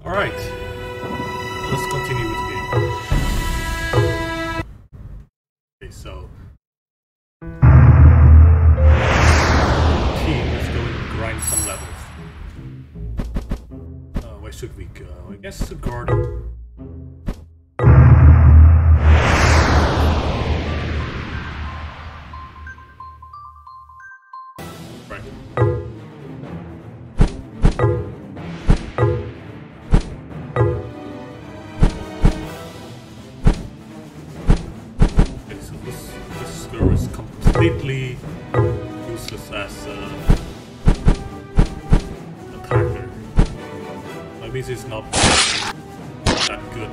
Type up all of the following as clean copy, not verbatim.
Alright, let's continue with the game. Okay, so team, let's go and grind some levels. Where should we go? I guess the garden. Completely useless as an attacker. Maybe this is not that good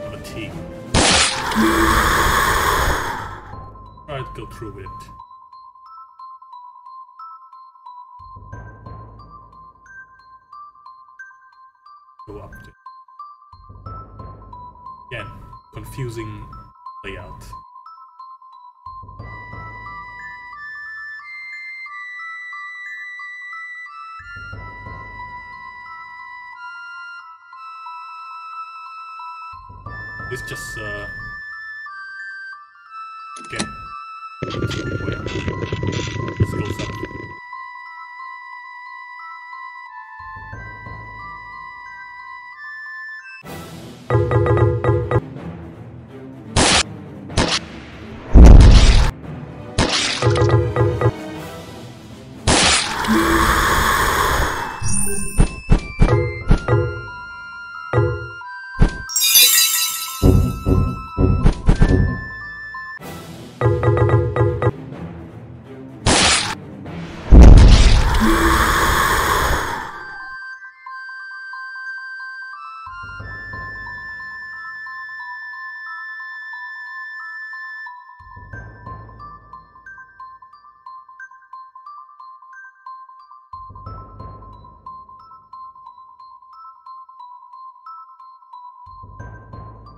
of a team. Try to go through with it. Go up there. Again, confusing layout. It's just again where this goes up.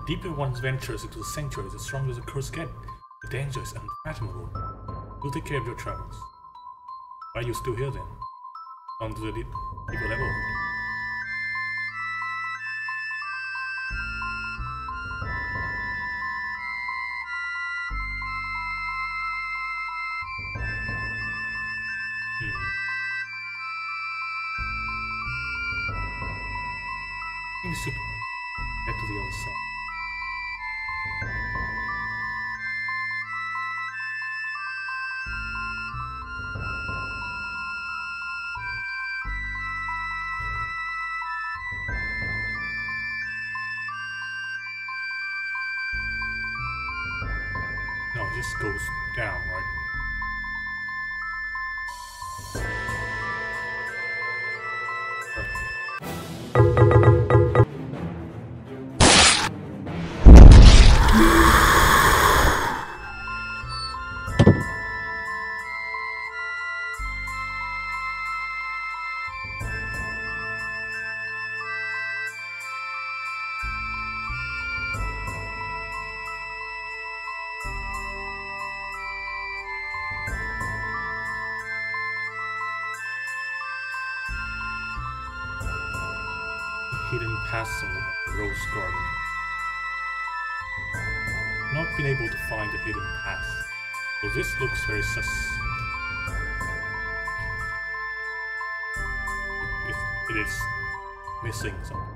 The deeper one ventures into the sanctuary, the stronger the curse gets. The danger is unfathomable. You'll take care of your travels. Why are you still here then? On to the deeper level. I think we should get to the other side. No, it just goes down, right? Hidden castle of the Rose Garden. Not been able to find the hidden path, so this looks very sus. It is missing something.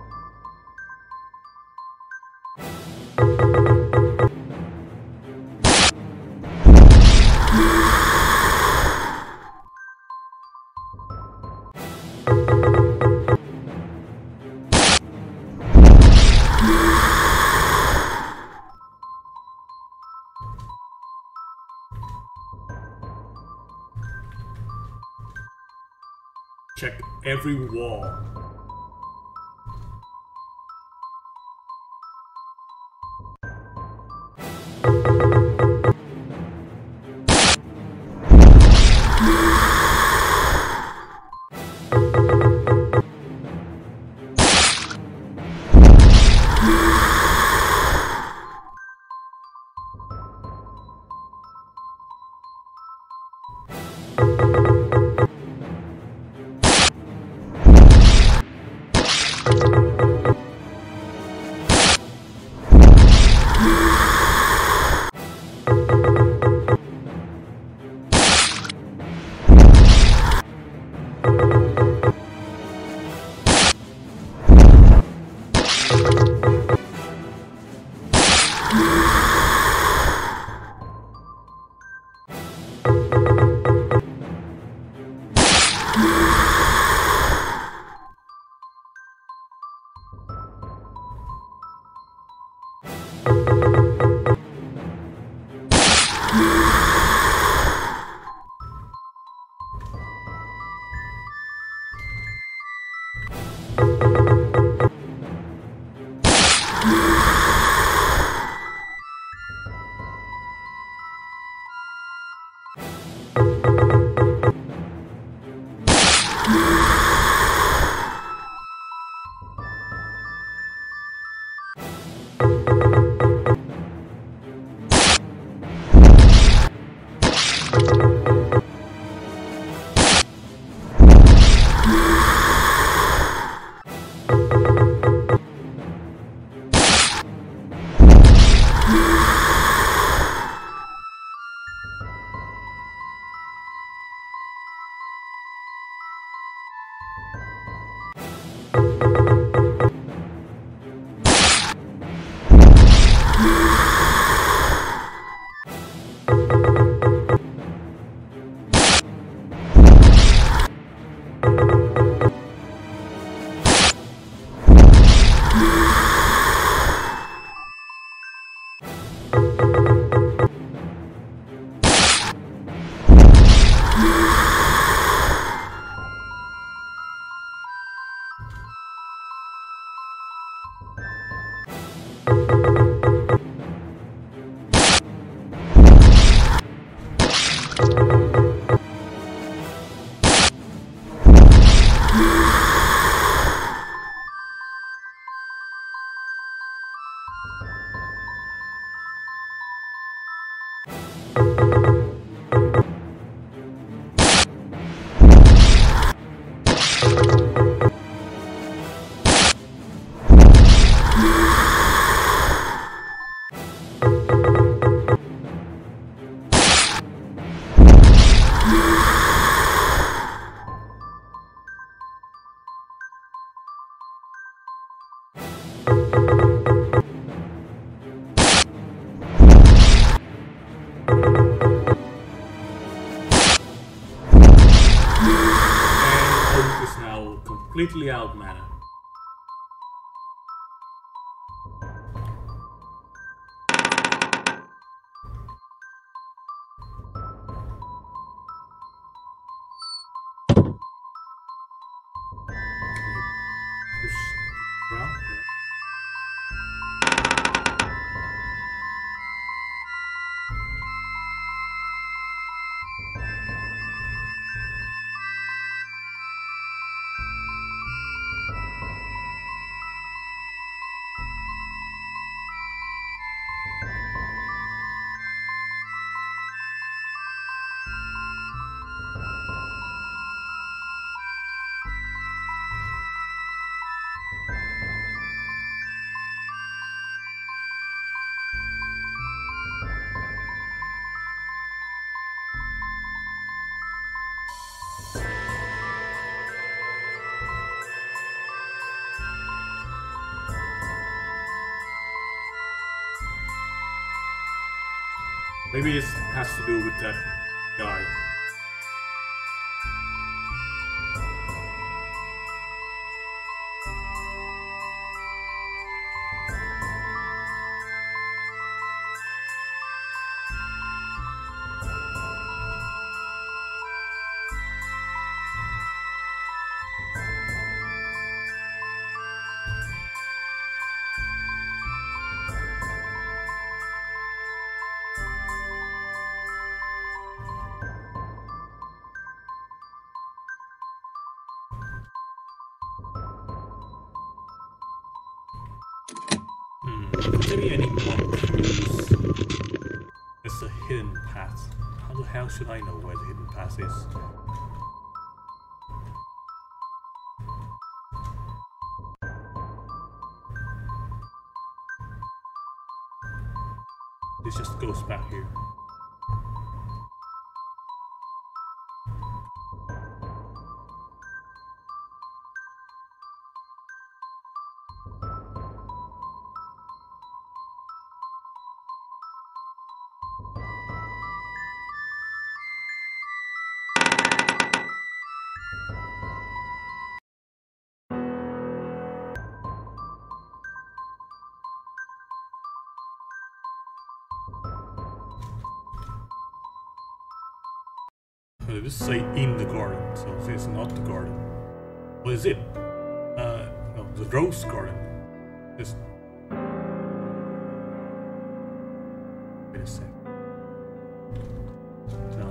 Check every wall. Completely out mana. Push around. Maybe it has to do with that guy. Could there be any more clues? It's a hidden path. How the hell should I know where the hidden path is? This just goes back here. Did this say in the garden? So this is not the garden. What is it? No, the rose garden. This. Wait a sec. No.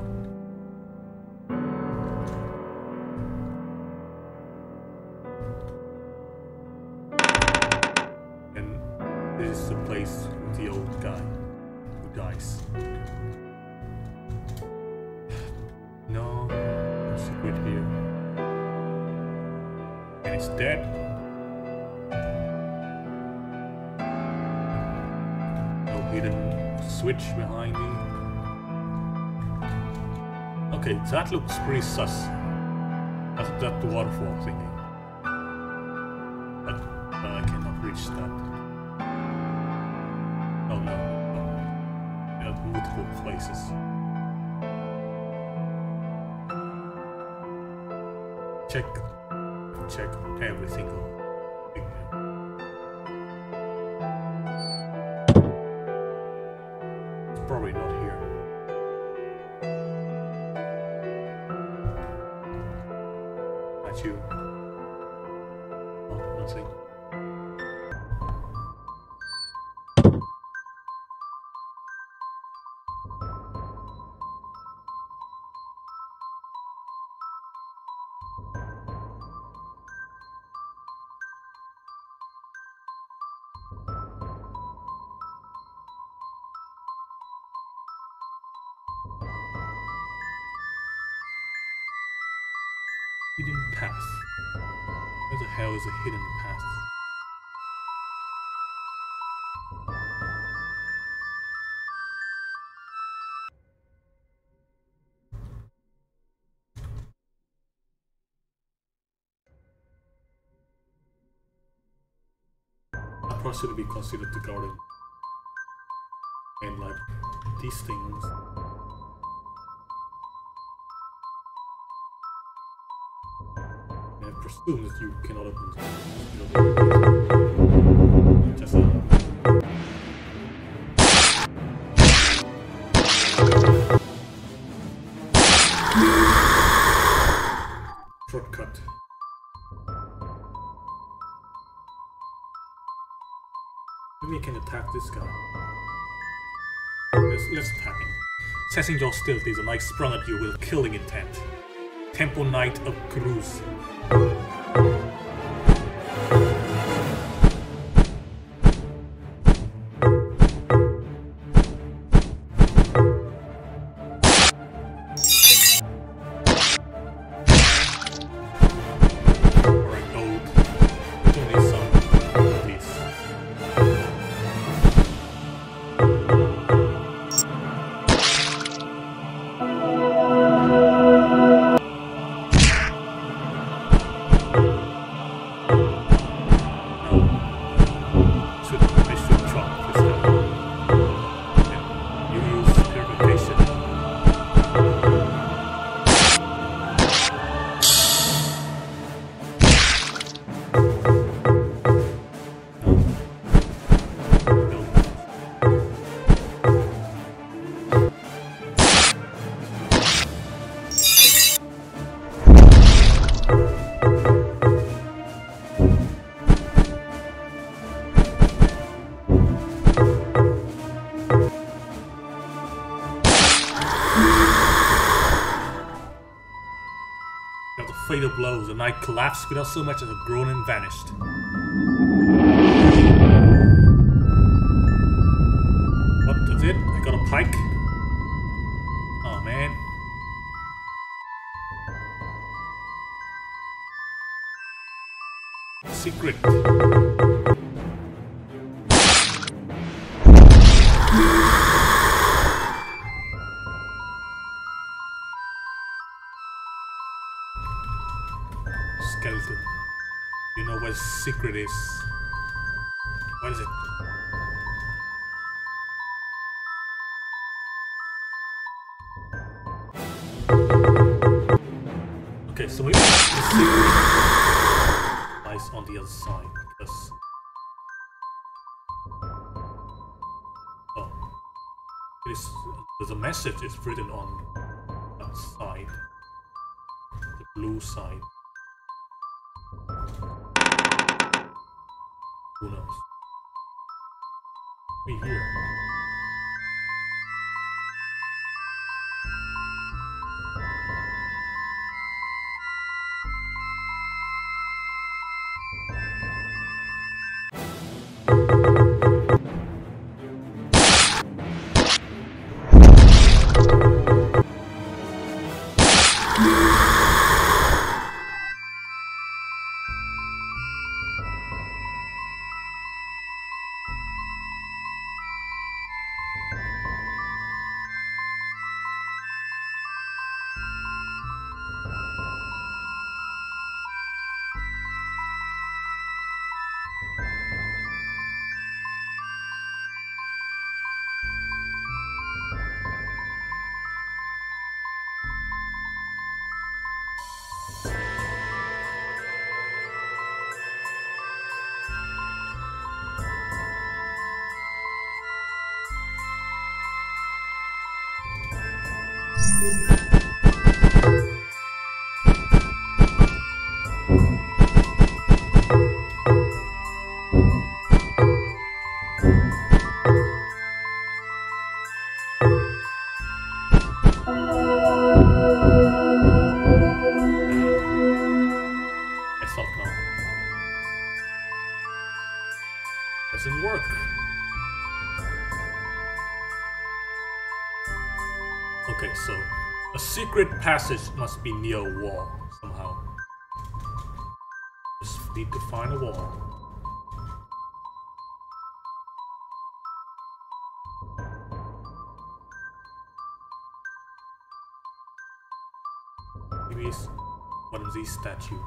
And this is the place with the old guy who dies. No, secret here. And it's dead. No hidden switch behind me. Okay, that looks pretty sus. That's the waterfall thingy. But I cannot reach that. Oh no. There are multiple places. Check every single thing here. It's probably not here. Not you. Oh, nothing. Hidden path. Where the hell is a hidden path? That probably should be considered the garden. And like these things. I presume that you cannot open it. Just shortcut. Maybe I can attack this guy. Let's attack him. Assessing your abilities, and I sprung at you with killing intent. Temple Knight of Cruz. Fatal blows, the knight collapsed without so much as a groan and vanished. Oh, that's it? I got a pike? Oh man. Secret. skeleton. You know what his secret is. What is it? Okay, so maybe the secret lies on the other side, because... Oh. There's a message is written on that side. The blue side. Who knows? We here. Doesn't work. Okay, so a secret passage must be near a wall somehow. Just need to find a wall. Maybe it's one of these statues.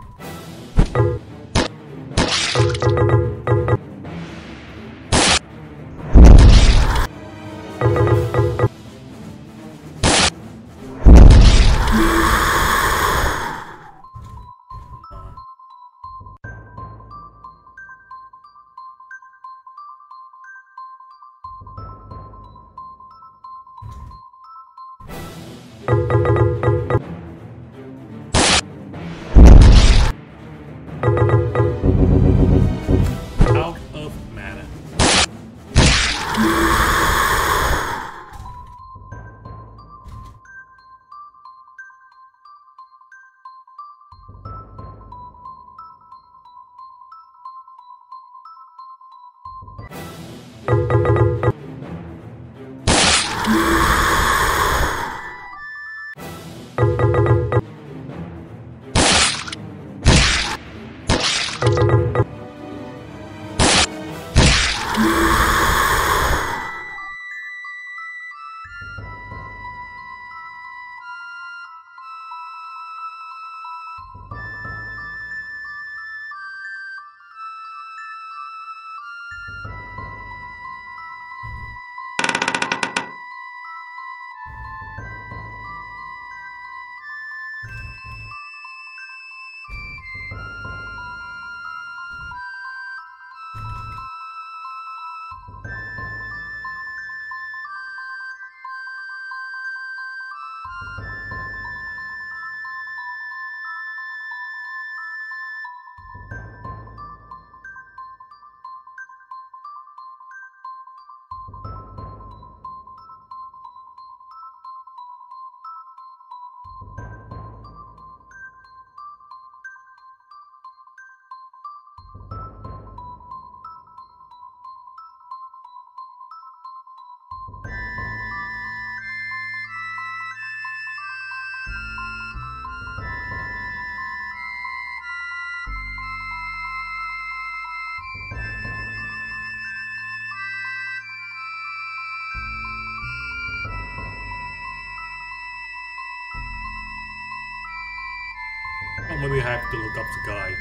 Or maybe I have to look up the guide.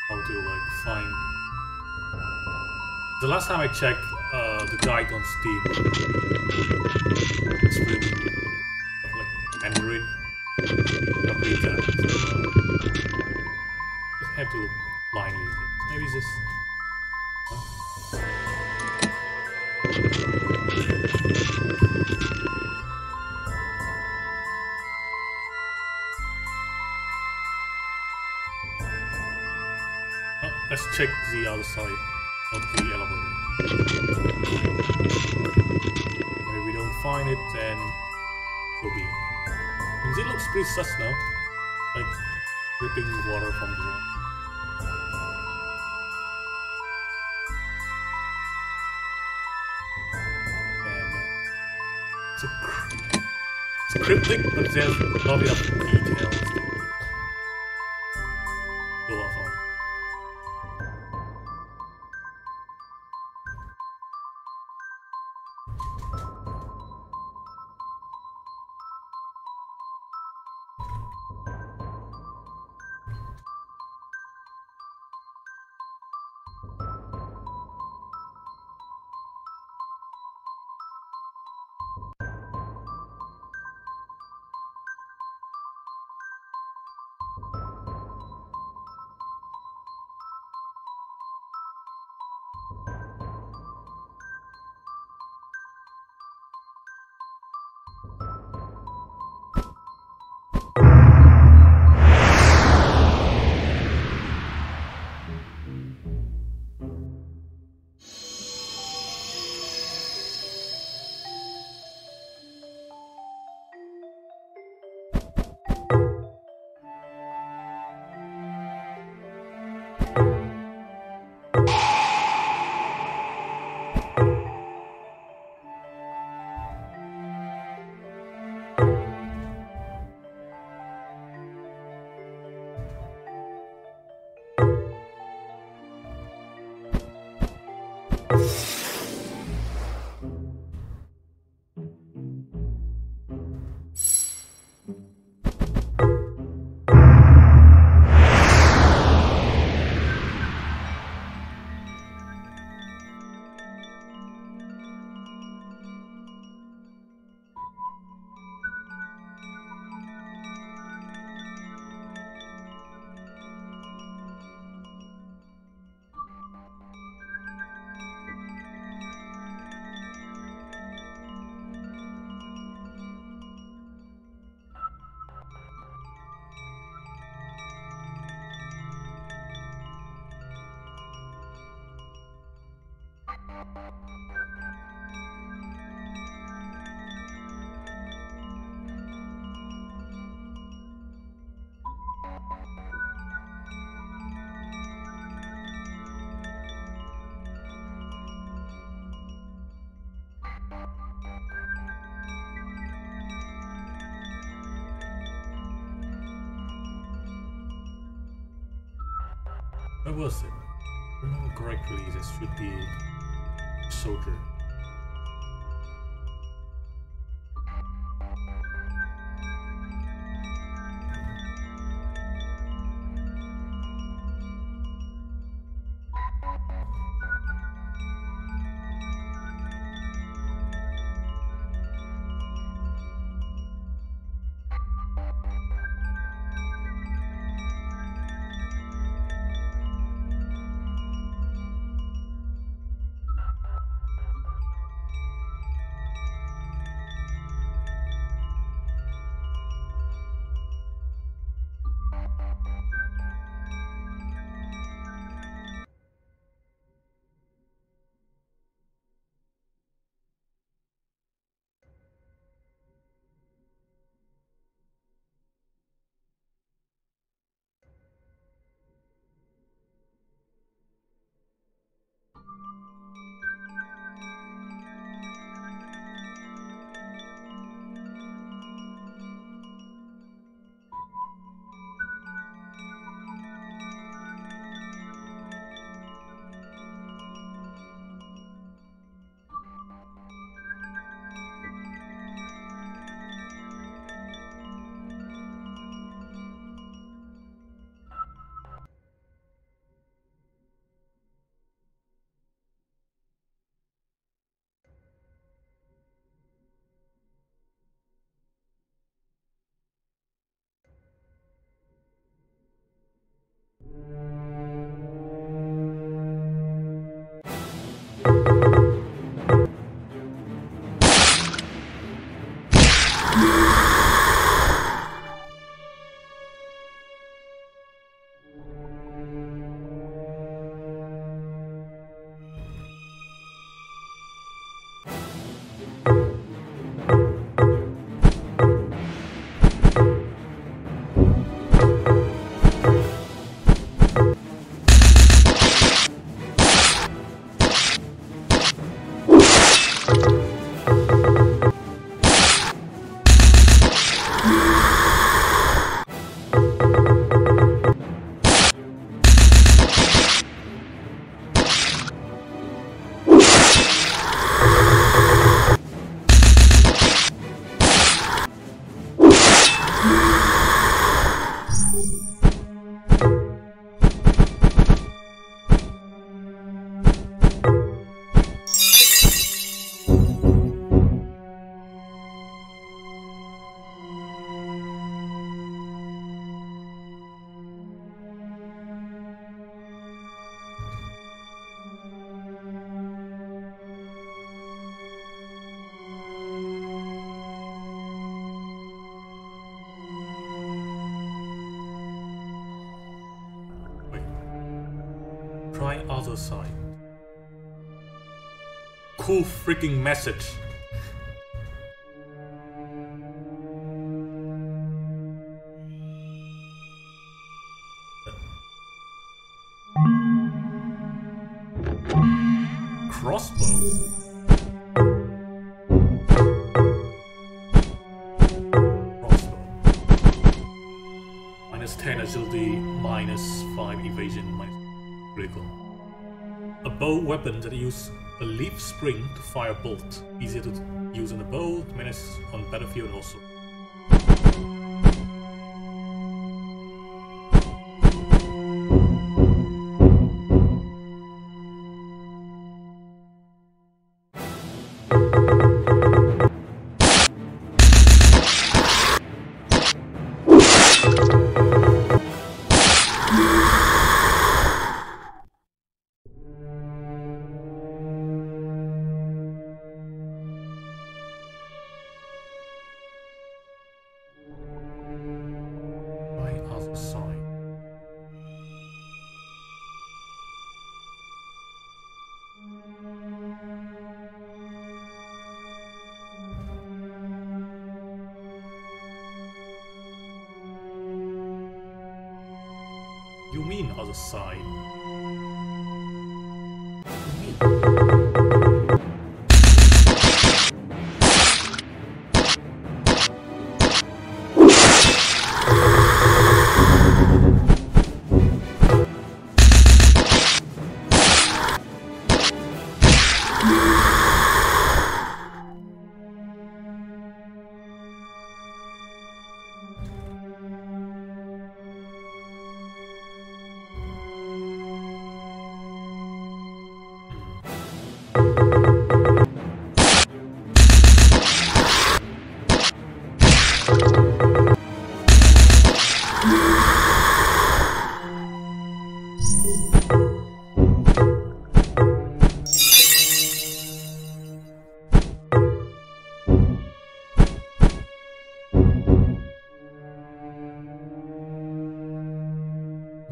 How to like find. The last time I checked the guide on Steam, it's really like Android. Don't read that. So, just have to look blindly. Maybe it's just. Oh, let's check the other side of the elevator. If we don't find it, then so be it. It looks pretty sus now, like dripping water from the wall. It's cryptic, but there's not enough details to go off on. Where was it? If I remember correctly, this should be a soldier. Try other side. Cool freaking message. Crossbow. -10 agility, -5 evasion, critical. A bow weapon that uses a leaf spring to fire a bolt. Easier to use on a bow, menace on battlefield also. You mean other side?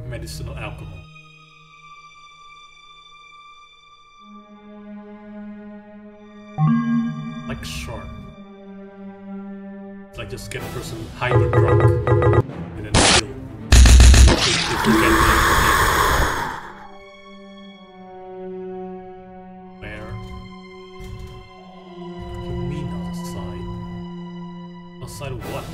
Medicinal alcohol. Like shark. It's like just get a person hyper drunk and then kill. If you get where? You mean outside? Outside of what?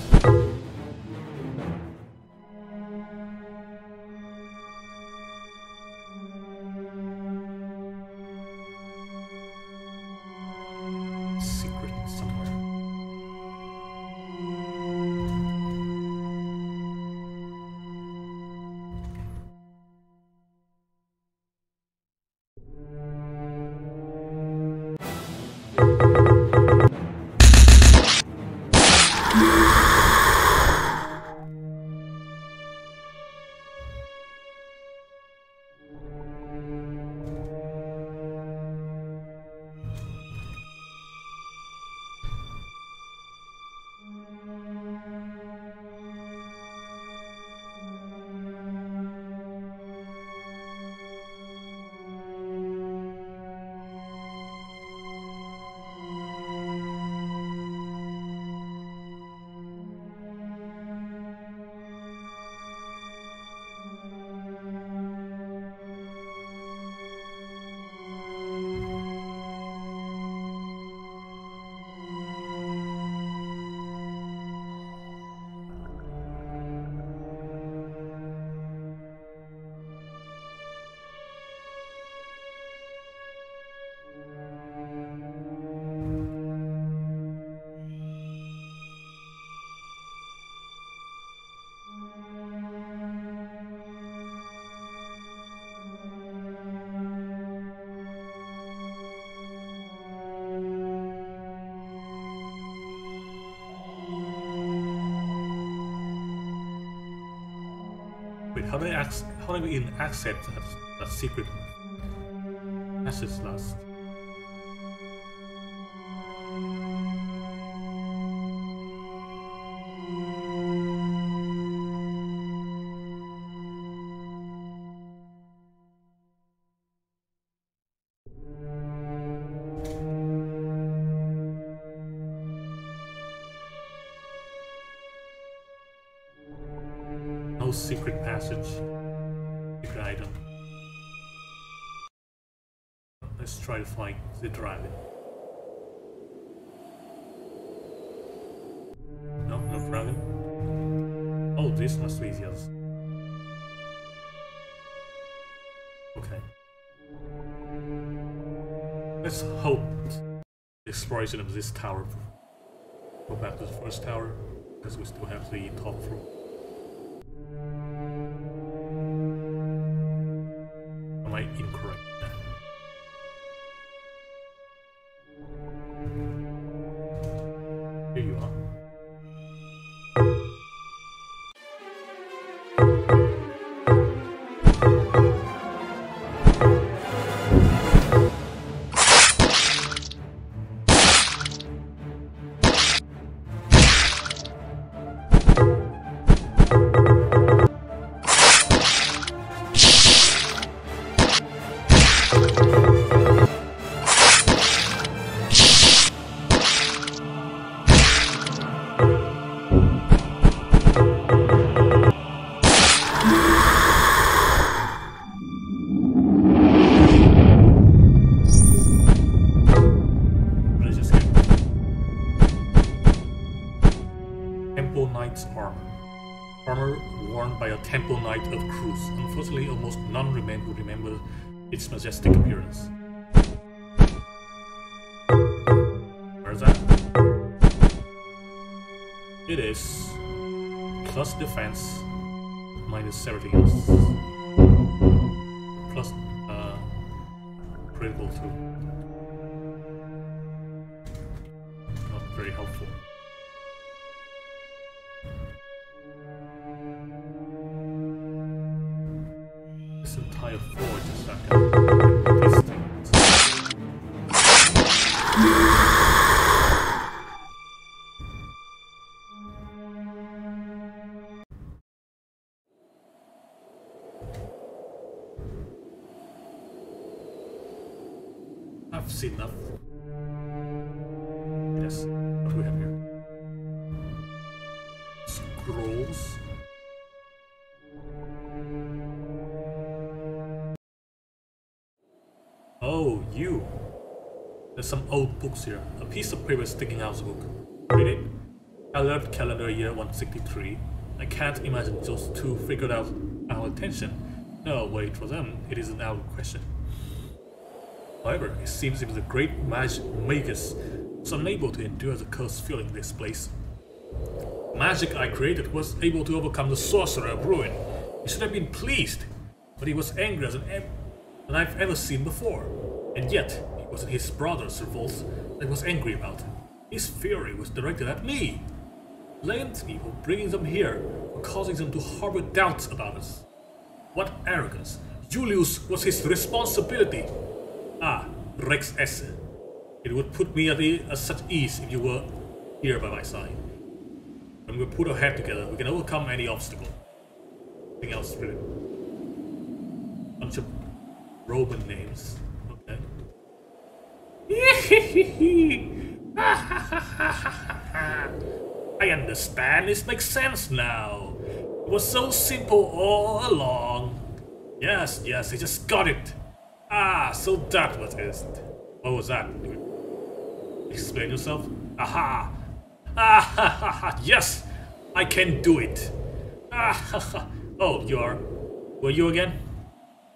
Wait, how do we even access that secret passage last? No secret passage. Secret item. Let's try to find the dragon. No, no dragon. Oh, this must be the others. Okay. Let's hope the exploration of this tower. Go back to the first tower, because we still have the top floor. Am I incorrect? Here you are. Temple Knight of Cruz. Unfortunately, almost none remain who remember its majestic appearance. Where is that? It is plus defense minus everything else. Plus critical too. Not very helpful. This entire floor just stuck out. These things. I've seen enough. Yes, what do we have here? Scrolls. Oh, you. There's some old books here. A piece of paper sticking out of the book. Read it. Haillard calendar year 163. I can't imagine those two figured out our attention. No, wait, for them, it isn't out of question. However, it seems even the great magus was unable to endure the cursed feeling in this place. The magic I created was able to overcome the sorcerer of ruin. He should have been pleased, but he was angrier than I've ever seen before. And yet, it wasn't his brother's revolt that was angry about. His fury was directed at me. Blamed me for bringing them here, for causing them to harbor doubts about us. What arrogance! Julius was his responsibility. Ah, Rex S. It would put me at such ease if you were here by my side. When we put our head together, we can overcome any obstacle. Anything else, really? Bunch of Roman names. Okay. I understand. This makes sense now. It was so simple all along. Yes, I just got it. Ah, so that was it. What was that? Explain yourself? Aha! Ah, yes! I can do it. Ah, oh, you are. Were you again?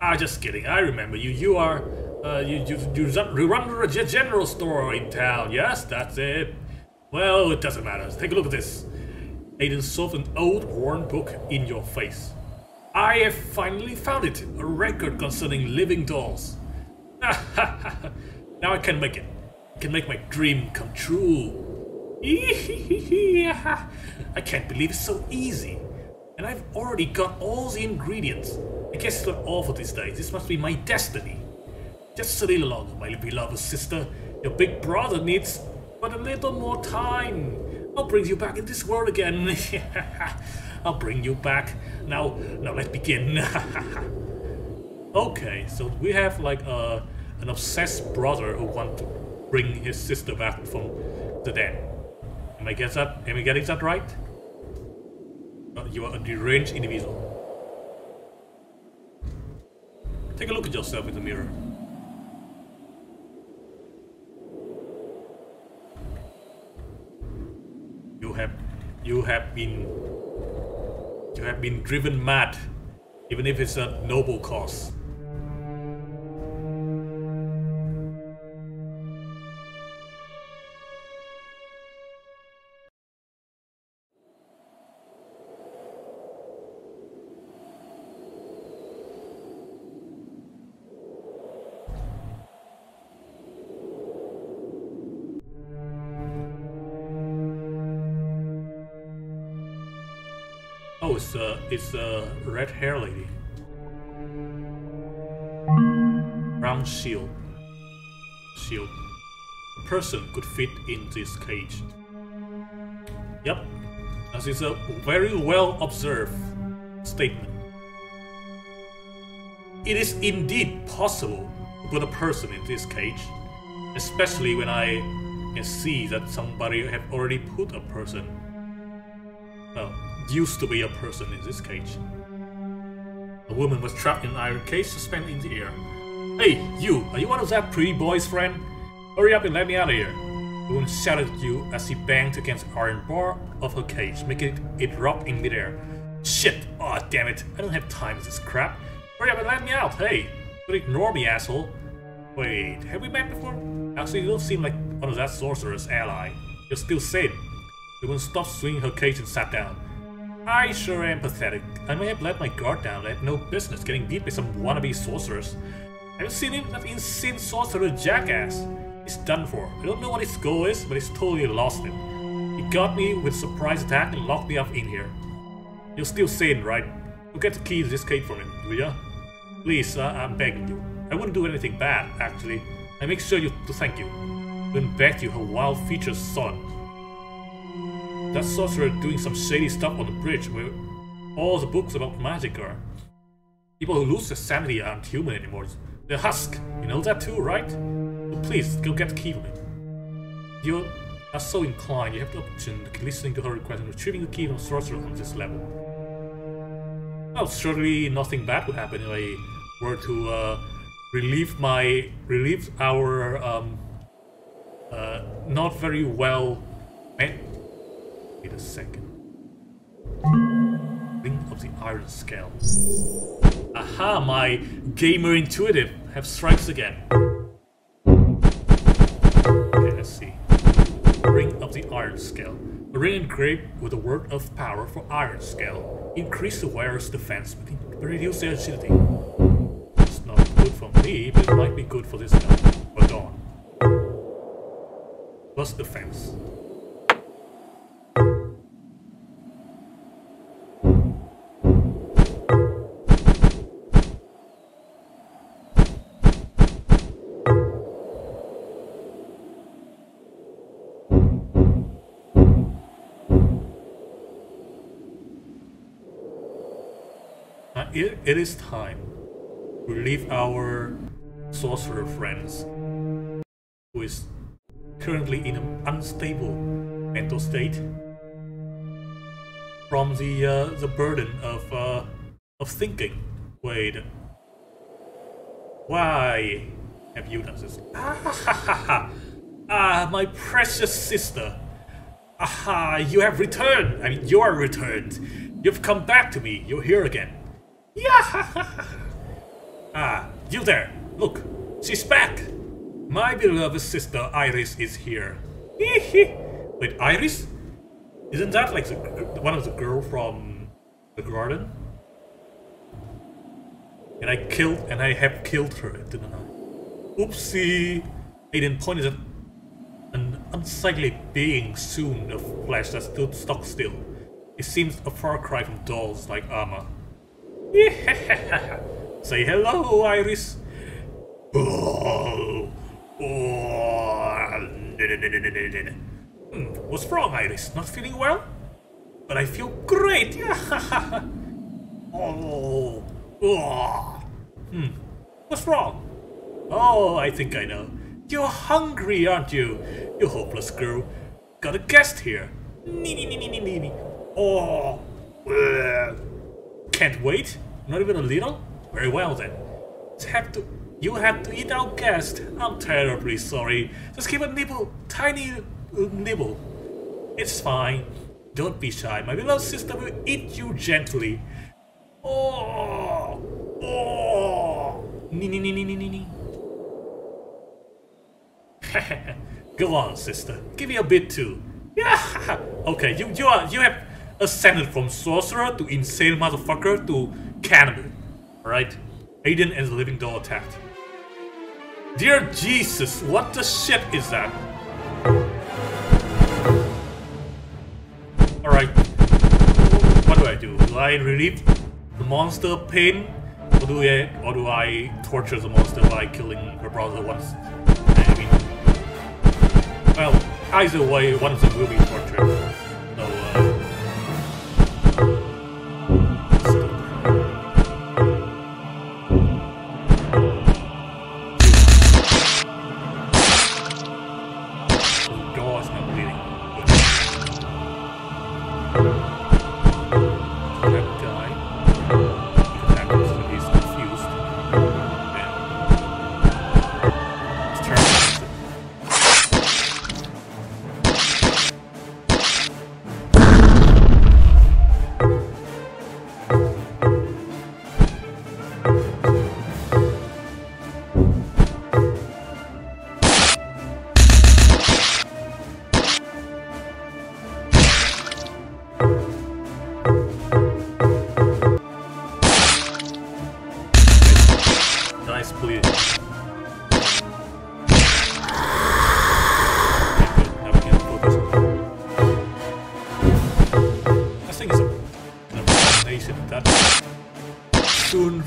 Ah, just kidding. I remember you. You are. You run a general store in town. Yes, that's it. Well, it doesn't matter. Take a look at this. Aiden shoved an old worn book in your face. I have finally found it. A record concerning living dolls. Now I can make it. I can make my dream come true. I can't believe it's so easy. And I've already got all the ingredients. I guess it's not all for this day. This must be my destiny. Just a little longer, my beloved sister. Your big brother needs but a little more time. I'll bring you back in this world again. I'll bring you back. Now let's begin. Okay, so we have like an obsessed brother who wants to bring his sister back from the dead. Am I getting that right? You are a deranged individual. take a look at yourself in the mirror. You have been driven mad, even if it's a noble cause. Oh, it's a red hair lady. Brown shield. A person could fit in this cage. Yep, this is a very well observed statement. It is indeed possible to put a person in this cage, especially when I can see that somebody have already put a person. Well, used to be a person in this cage. A woman was trapped in an iron cage suspended in the air. Hey, you! Are you one of that pretty boy's friend? Hurry up and let me out of here! The woman shouted at you as she banged against the iron bar of her cage, making it rock in midair. Shit! Aw, oh, damn it! I don't have time for this crap! Hurry up and let me out! Hey! Don't ignore me, asshole! Wait, have we met before? Actually, you don't seem like one of that sorcerer's ally. You're still sane. The woman stopped swinging her cage and sat down. I sure am pathetic. I may have let my guard down. I had no business getting beat by some wannabe sorcerers. Have you seen him? That insane sorcerer jackass. He's done for. I don't know what his goal is, but he's totally lost it. He got me with a surprise attack and locked me up in here. You're still sane, right? Go get the key to this cage for him, will ya? Please, I'm begging you. I wouldn't do anything bad, actually. I make sure to thank you. Then begged you her wild-featured son. That sorcerer doing some shady stuff on the bridge where all the books about magic are. People who lose their sanity aren't human anymore. They're husk. You know that too, right? So please, go get the key for me. You are so inclined, you have the option of listening to her request and retrieving the key from the sorcerer on this level. Well, surely nothing bad would happen if I were to relieve our not very well... Wait a second. Ring of the Iron Scale. Aha, my gamer intuitive have strikes again. Okay, let's see. Ring of the Iron Scale. A ring engraved with a word of power for Iron Scale. Increase the wearer's defense, but reduce their agility. It's not good for me, but it might be good for this guy. Or Dawn. Plus defense. It is time to relieve our sorcerer friends, who is currently in an unstable mental state, from the burden of thinking. Wait, why have you done this? Ah, my precious sister. Aha, you have returned. I mean, you are returned. You've come back to me. You're here again. Yeah! Ah, you there! Look, she's back! My beloved sister Iris is here. Wait, Iris? Isn't that like one of the girls from the garden? And I have killed her, didn't I? Oopsie! Aiden pointed at an unsightly being soon of flesh that stood stock still. It seems a far cry from dolls like armor. Say hello, Iris. What's wrong, Iris? Not feeling well? But I feel great. What's wrong? Oh, I think I know. You're hungry, aren't you? You hopeless girl. Got a guest here. Oh. Can't wait? Not even a little? Very well then. You have to eat our guest. I'm terribly sorry. Just give a nibble, tiny nibble. It's fine. Don't be shy. My beloved sister will eat you gently. Oh, nee. Go on, sister. Give me a bit too. Yeah. Okay, you have ascended from sorcerer to insane motherfucker to cannibal. Alright? Aiden and the living doll attacked. Dear Jesus, what the shit is that? Alright. What do I do? Do I relieve the monster pain? Or do I torture the monster by killing her brother once? I mean, well, either way, one of them will be tortured.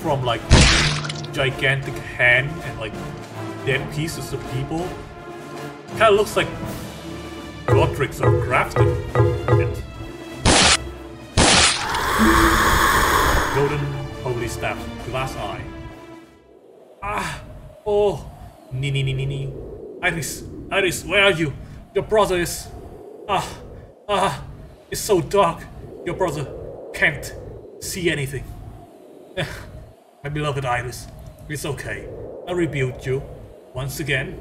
From like gigantic hand and like dead pieces of people. Kinda looks like Godric's are crafted it. Golden holy staff, glass eye. Ah, oh, nee. Iris, where are you? Your brother is. It's so dark. Your brother can't see anything. My beloved Iris, it's okay. I rebuilt you once again.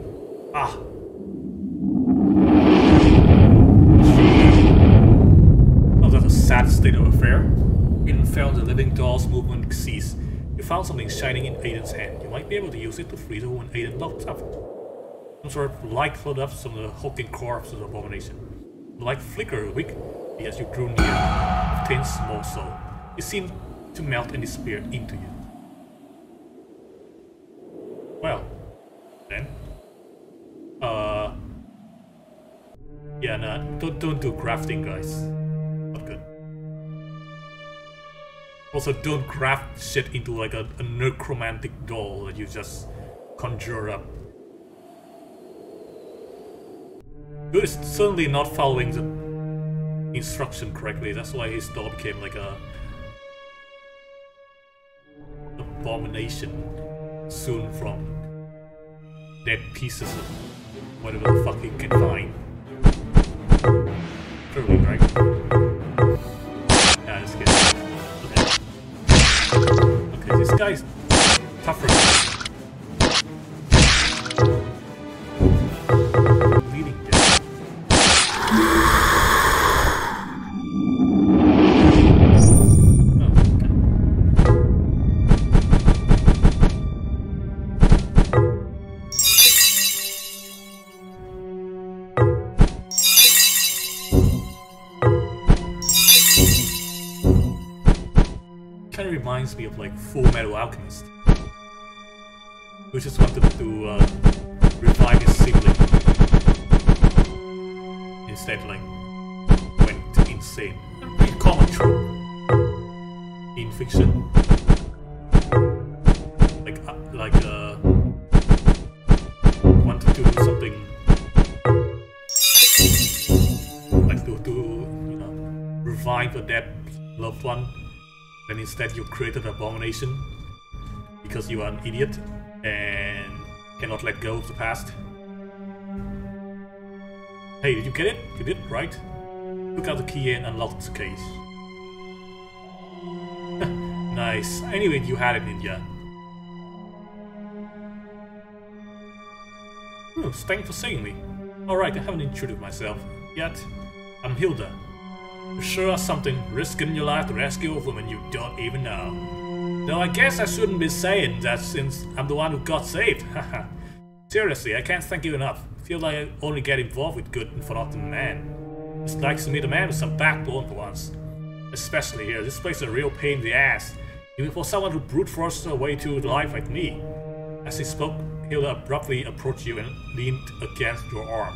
Oh, that's a sad state of affair. Aiden found the living doll's movement cease. You found something shining in Aiden's hand. You might be able to use it to free the woman Aiden locked up. Some sort of light flowed up from the hulking corpse of the abomination. The light flickered weakly as you drew near. A thin small soul. It seemed to melt and disappear into you. Well, then, yeah, nah, don't do crafting, guys. Not good. Also, don't craft shit into like a necromantic doll that you just conjure up. Good is certainly not following the instruction correctly. That's why his doll became like a abomination soon from dead pieces of whatever the fuck he can find. Surely, right? Yeah, this kid. Okay, this guy's tougher. Bleeding dead. Reminds me of like Full Metal Alchemist, who just wanted to revive his sibling. Instead, like, went insane. A pretty common trope in fiction. Wanted to do something like to you know, revive a dead loved one. Then instead you created an abomination because you are an idiot and cannot let go of the past. Hey, did you get it? You did, right? Took out the key and unlocked the case. Nice. Anyway, you had it, ninja. Thanks for seeing me. Alright, I haven't introduced myself yet. I'm Hilda. You sure are something, risking your life to rescue a woman you don't even know. Though I guess I shouldn't be saying that since I'm the one who got saved. Haha. Seriously, I can't thank you enough. I feel like I only get involved with good and forgotten men. It's nice to meet a man with some backbone for once. Especially here, this place is a real pain in the ass. Even for someone who brute forced her way to life like me. As he spoke, Hilda abruptly approached you and leaned against your arm.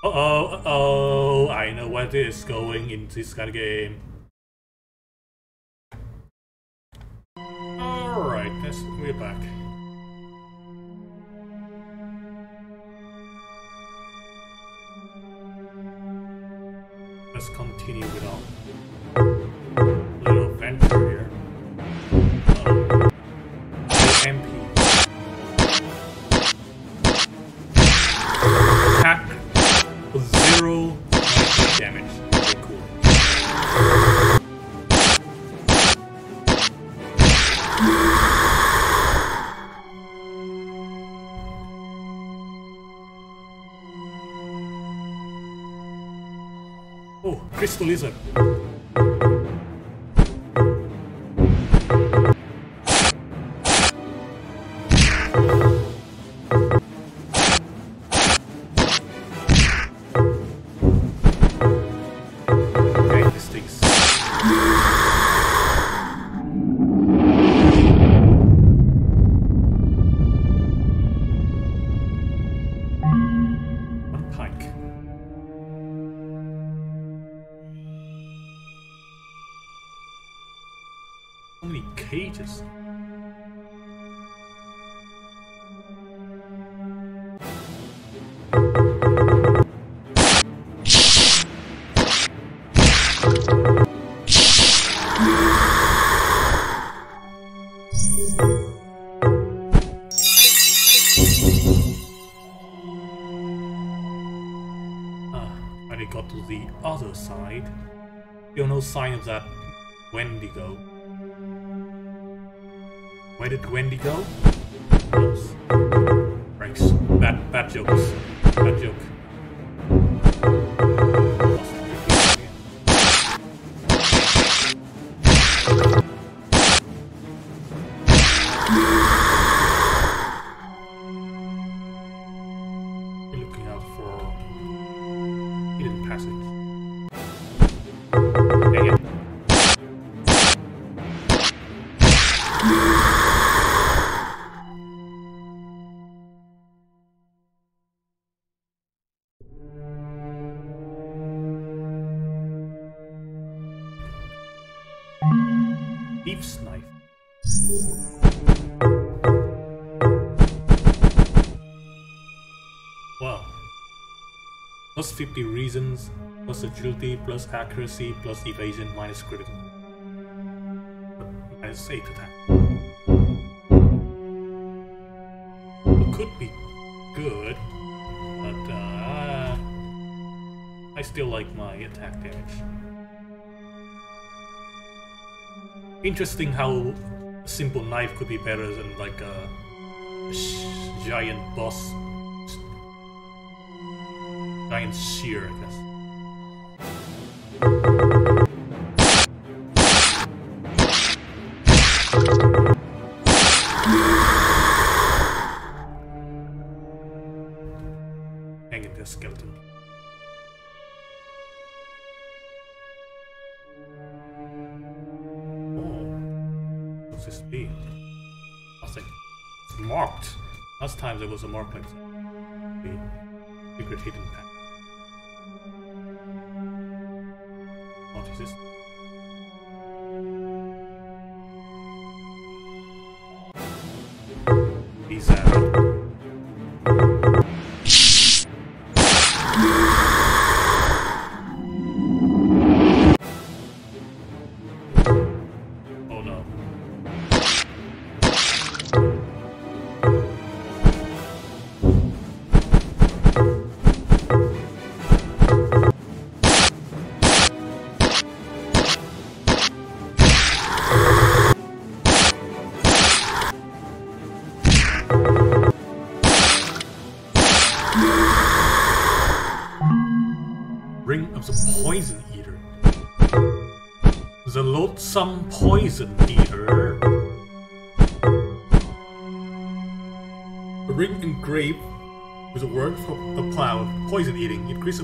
Uh-oh, I know what it is going into this kind of game. Alright, we're back. Let's continue with our little adventure here. MP. Attack with 0 damage. Okay, cool. Oh, crystal lizard. Cages. When it got to the other side, still no sign of that Wendigo. Where did Wendy go? Oops. Thanks. Bad jokes. Bad joke. You're looking out for hidden passage. Dang it. Thief's knife. Wow. Plus 50 reasons, plus agility, plus accuracy, plus evasion, minus critical. Minus 8 attack. It could be good, but I still like my attack damage. Interesting how a simple knife could be better than like a giant boss, giant shear, I guess. Hang in there, skeleton. What's this be? Nothing. It's marked. Last time there was a mark like the secret hidden path. What is this? These Ring of the Poison Eater. The Loathsome Poison Eater. A ring engraved with a word for a cloud. Poison eating. Increase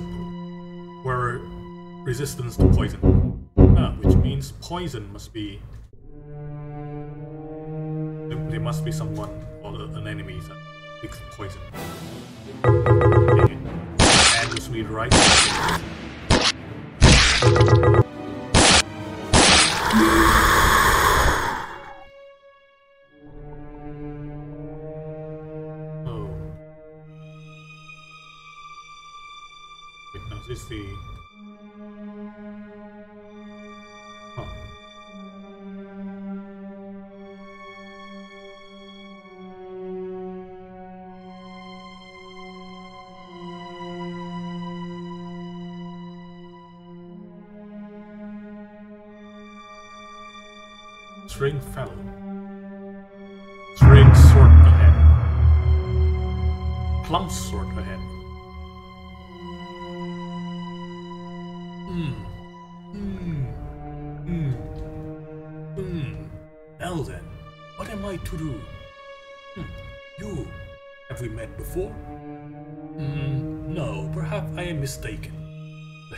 where resistance to poison. Which means poison must be... There must be someone or an enemy that picks poison. And just read right. Oh. Wait, now is this the... String fellow. String sword ahead. Plum sword ahead. Now then, what am I to do? You. Have we met before? No, perhaps I am mistaken. The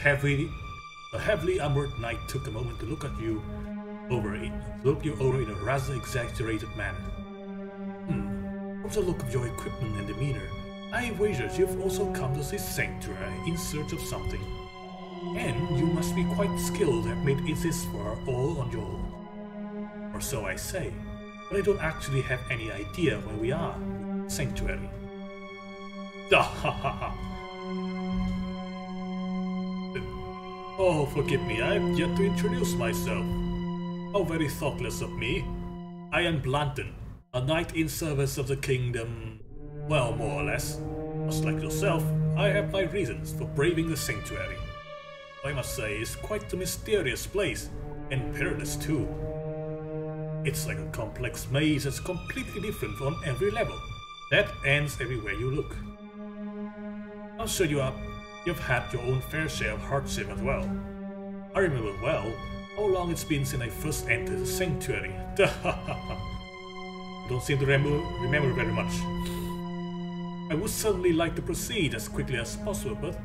heavily armored knight took a moment to look you over in a rather exaggerated manner. From the look of your equipment and demeanor, I wager you've also come to this sanctuary in search of something. And you must be quite skilled at made it this far all on your own. Or so I say, but I don't actually have any idea where we are with the sanctuary. Oh, forgive me, I've yet to introduce myself. How very thoughtless of me. I am Blanton, a knight in service of the kingdom. Well, more or less. Just like yourself, I have my reasons for braving the sanctuary. I must say, it's quite a mysterious place, and perilous too. It's like a complex maze that's completely different on every level. That ends everywhere you look. I'm sure you've had your own fair share of hardship as well. I remember well how long it's been since I first entered the sanctuary. You don't seem to remember very much. I would certainly like to proceed as quickly as possible, but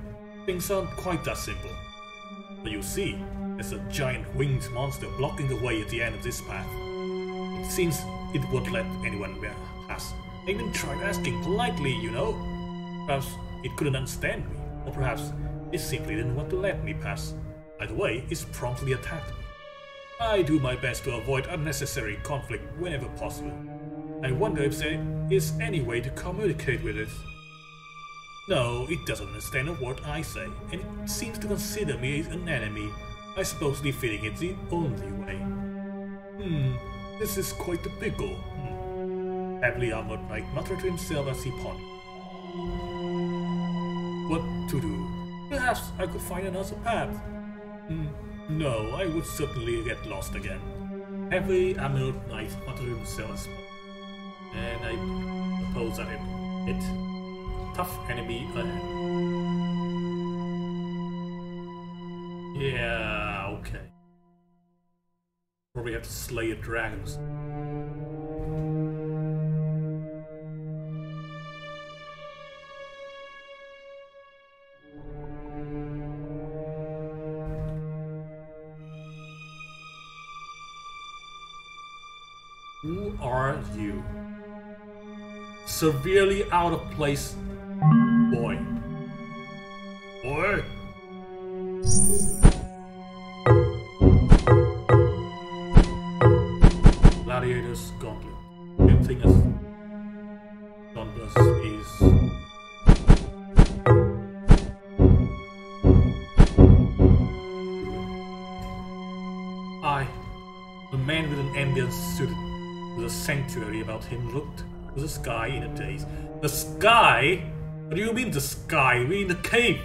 things aren't quite that simple. But you see, there's a giant winged monster blocking the way at the end of this path. It seems it won't let anyone pass. I even tried asking politely, you know. Perhaps it couldn't understand me, or perhaps it simply didn't want to let me pass. Either way, it promptly attacked me. I do my best to avoid unnecessary conflict whenever possible. I wonder if there is any way to communicate with it. No, it doesn't understand a word I say, and it seems to consider me as an enemy. I suppose defeating it the only way. This is quite a pickle. Heavily armored knight muttered to himself as he pondered. What to do? Perhaps I could find another path. No, I would certainly get lost again. Heavy armored knight muttered to himself, and I suppose that it tough enemy ahead. Yeah, okay. Probably have to slay a dragons. Who are you? Severely out of place, boy. Boy. Gladiator's Gauntlet. Same thing as Gauntlet is. A man with an ambience suited with a sanctuary about him looked to the sky in a daze. The sky? What do you mean the sky? We're in the cave.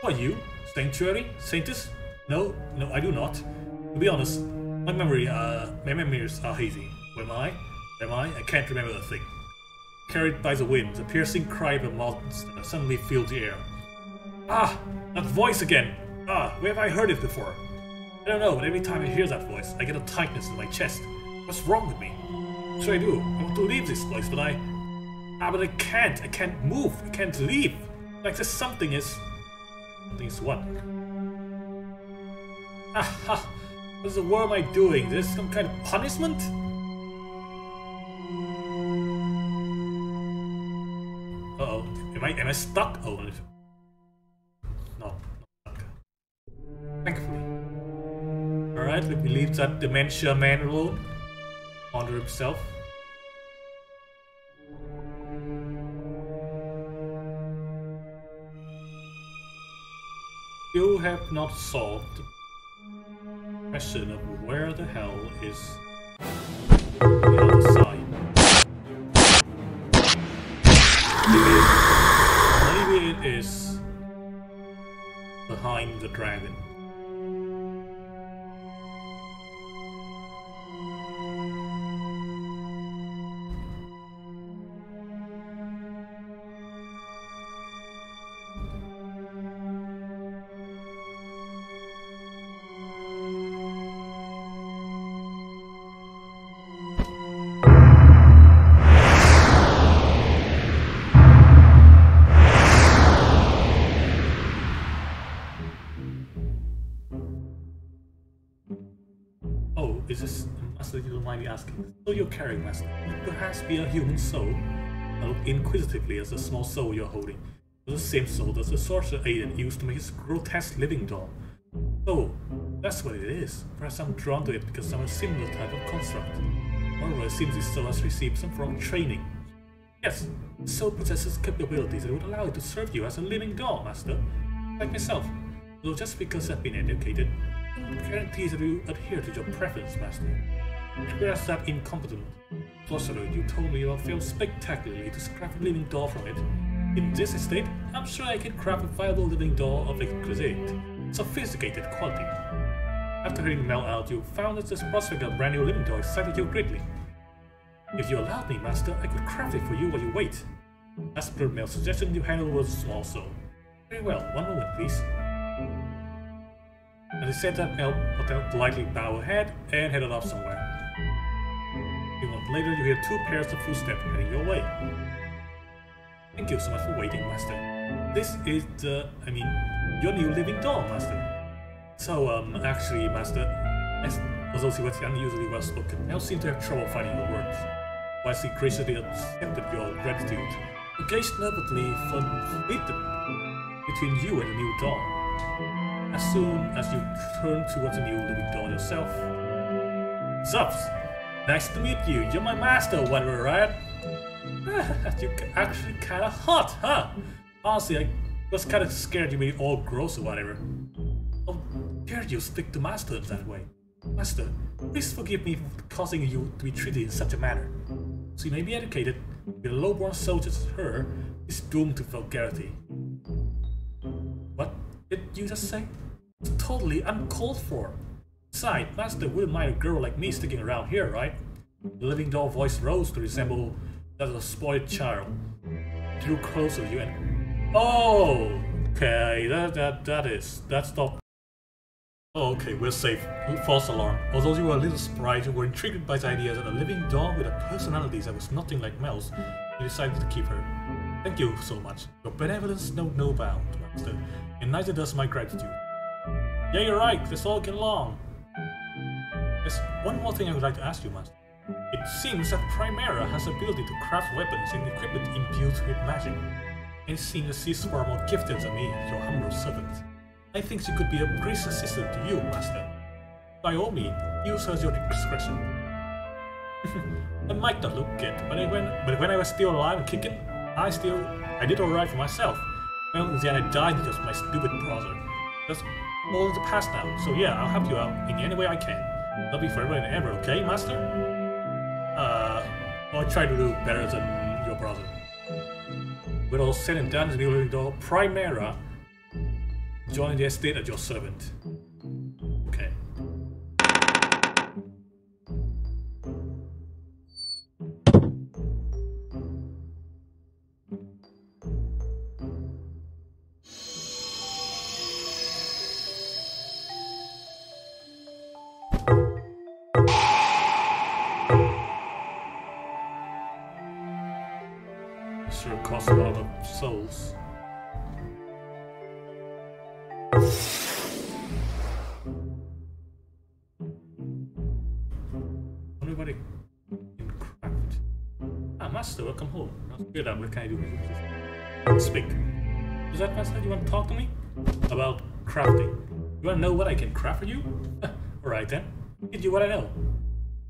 Who are you? Sanctuary? Saintess? No, I do not. To be honest, my memories are hazy. Who am I? I can't remember a thing. Carried by the wind, the piercing cry of a monster suddenly filled the air. Ah, that voice again. Ah, where have I heard it before? I don't know, but every time I hear that voice, I get a tightness in my chest. What's wrong with me? What should I do? I want to leave this place, but I can't. I can't move. I can't leave. Like this something is what? Aha! What am I doing? Is this some kind of punishment? Uh-oh. Am I stuck? Oh, no, not stuck. Thankfully. Alright, let me leave that dementia man alone. Ponder himself. You have not solved the question of where the hell is the other side. Maybe it is behind the dragon. Is this, Master, you don't mind me asking? So you're carrying, Master, could perhaps be a human soul? I look inquisitively at the small soul you're holding. The same soul that the sorcerer Aiden used to make his grotesque living doll. Oh, that's what it is. Perhaps I'm drawn to it because I'm a similar type of construct. Moreover, it seems this soul has received some form of training. Yes, the soul possesses capabilities that would allow it to serve you as a living doll, Master. Like myself. Though just because I've been educated, guarantees that you adhere to your preference, Master. Whereas that incompetent sorcerer you told me about failed spectacularly to scrap a living doll from it. In this estate, I'm sure I can craft a viable living doll of exquisite, sophisticated quality. After hearing Mel out, you found that this prospect of a brand new living doll excited you greatly. If you allowed me, Master, I could craft it for you while you wait. As per Mel's suggestion, you hand over the small soul. Very well, one moment, please. And he said that Mel politely bowed her head and headed off somewhere. A few moments later, you hear two pairs of footsteps heading your way. Thank you so much for waiting, Master. This is your new living doll, Master. So, actually, Master, although she was unusually well spoken, Mel seemed to have trouble finding her words. While she graciously accepted your gratitude, the gaze nervously flipped between you and the new doll. As soon as you turn towards the new living doll yourself. Sups! Nice to meet you. You're my master, whatever, right? You're actually kinda hot, huh? Honestly, I was kinda scared you made all gross or whatever. How dare you speak to Master in that way? Master, please forgive me for causing you to be treated in such a manner. So you may be educated, but a low-born soldier as her is doomed to vulgarity. What did you just say? It's totally uncalled for. Besides, Master wouldn't mind a girl like me sticking around here, right? The living doll voice rose to resemble that of a spoiled child. It drew closer to you and... Oh! Okay, that's not... Oh, okay, we're safe. False alarm. Although you were a little surprised, you were intrigued by the idea that a living doll with a personality that was nothing like Mel's, you decided to keep her. Thank you so much. Your benevolence knows no bound, Master, and neither does my gratitude. Yeah, you're right, let's all get along. There's one more thing I would like to ask you, Master. It seems that Primera has the ability to craft weapons and equipment imbued with magic. And it seems that she's far more gifted than me, your humble servant. I think she could be a great assistant to you, Master. By all means, use her at your discretion. I might not look it, but when I was still alive and kicking, I did alright for myself. Well, then I died because of my stupid brother. That's all in the past now, so yeah, I'll help you out in any way I can. I'll be forever and ever, okay, Master? I'll try to do better than your brother. With all said and done, the new living doll, Primera, join the estate as your servant. Okay. sure costs a lot of souls. Wonder what I can craft. Ah, Master, welcome home. Good, what can I do? Speak. Is that Master? You want to talk to me? About crafting. You want to know what I can craft for you? Alright then. Give you what I know.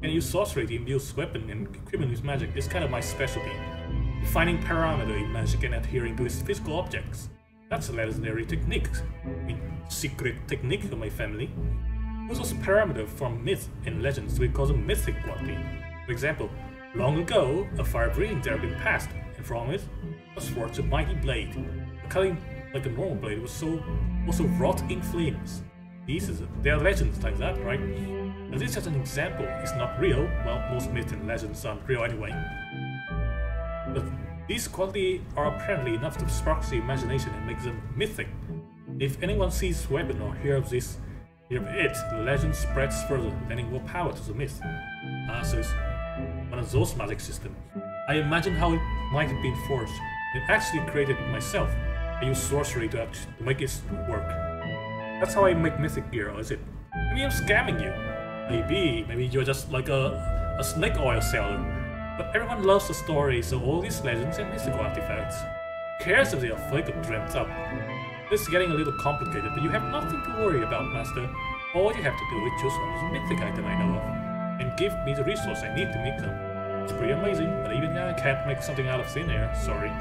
Can use sorcery to imbue weapon and equipment with magic is kind of my specialty. Defining parameter in magic and adhering to its physical objects. That's a legendary technique. I mean, secret technique of my family. It uses parameter from myth and legends so it calls a mythic quality. For example, long ago, a fire-breathing dragon passed, and from it was forged a mighty blade. Cutting like a normal blade was also wrought in flames. There are legends like that, right? But this is just an example. It's not real. Well, most myths and legends aren't real anyway. But these qualities are apparently enough to spark the imagination and make them mythic. If anyone sees weapon or hears it, the legend spreads further, lending more power to the myth. So it's one of those magic systems. I imagine how it might have been forged. It actually created it myself. I use sorcery to make it work. That's how I make mythic gear, is it? Maybe I'm scamming you. Maybe you're just like a snake oil seller. But everyone loves the story, so all these legends and mythical artifacts. Who cares if they are fake or dreamt up? This is getting a little complicated, but you have nothing to worry about, Master. All you have to do is choose one of the mythic item I know of, and give me the resource I need to make them. It's pretty amazing, but even I can't make something out of thin air, sorry.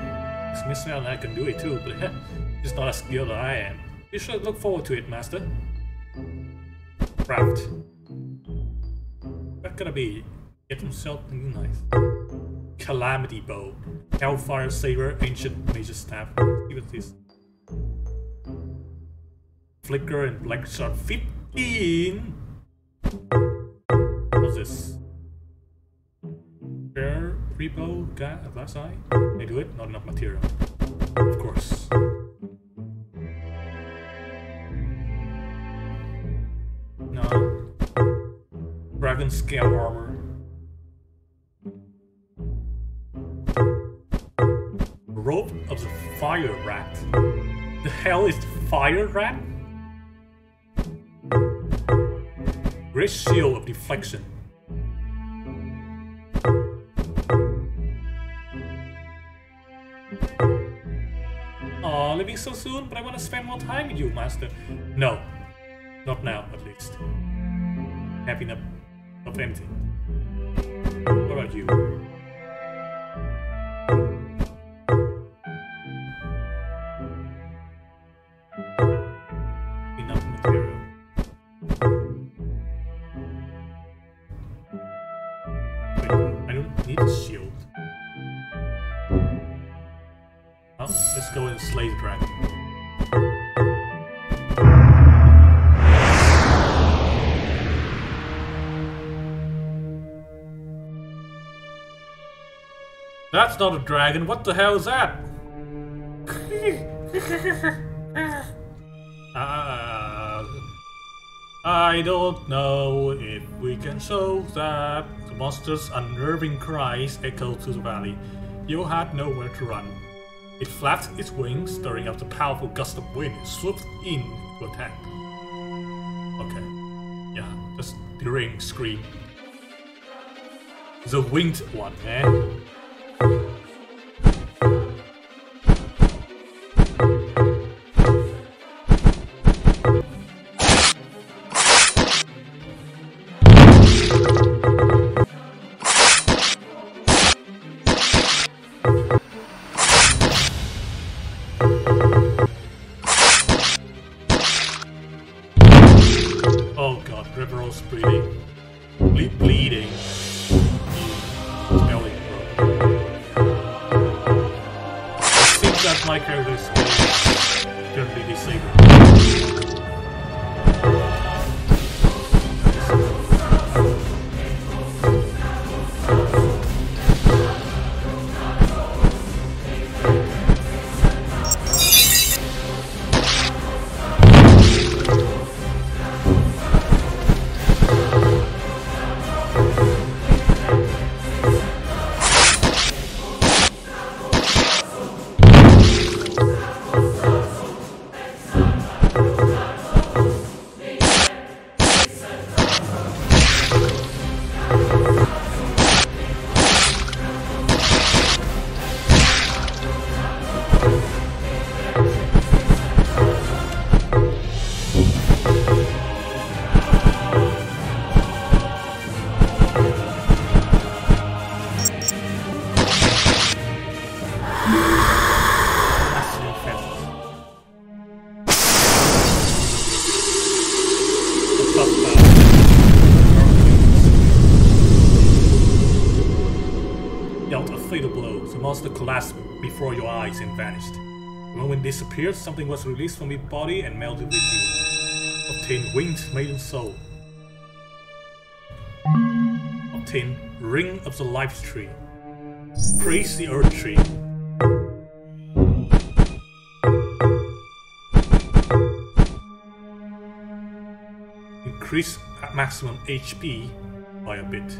It's missing out and I can do it too, but it's not as skilled as I am. You should look forward to it, Master. Craft. What gonna be? Get himself something nice. Calamity Bow. Hellfire Saber, Ancient Major Staff. See what this. Flicker and Black Shot 15! What's this? Fair Repo Glass Eye? Can I do it? Not enough material. Of course. No. Dragon Scale Armor. Rope of the Fire Rat. The hell is the Fire Rat? Great Shield of Deflection. Aw, leaving so soon, but I want to spend more time with you, Master. No. Not now, at least. Happy enough of anything. What about you? Enough material. Wait, I don't need a shield. Oh, let's go and slay the dragon. That's not a dragon, what the hell is that? I don't know if we can show that. The monster's unnerving cries echoed through the valley. You had nowhere to run. It flapped its wings, stirring up the powerful gust of wind and swooped in to attack. Okay. Yeah, just the ring scream. The winged one, man. Oh god, Riverose breathing. Bleeding. Smelling, bro. I think that my character is currently disabled. fatal blow. The monster collapsed before your eyes and vanished. The moment it disappeared, something was released from its body and melted with you. Obtain Winged Maiden Soul. Obtain Ring of the Life Tree. Praise the Earth Tree. Increase maximum HP by a bit.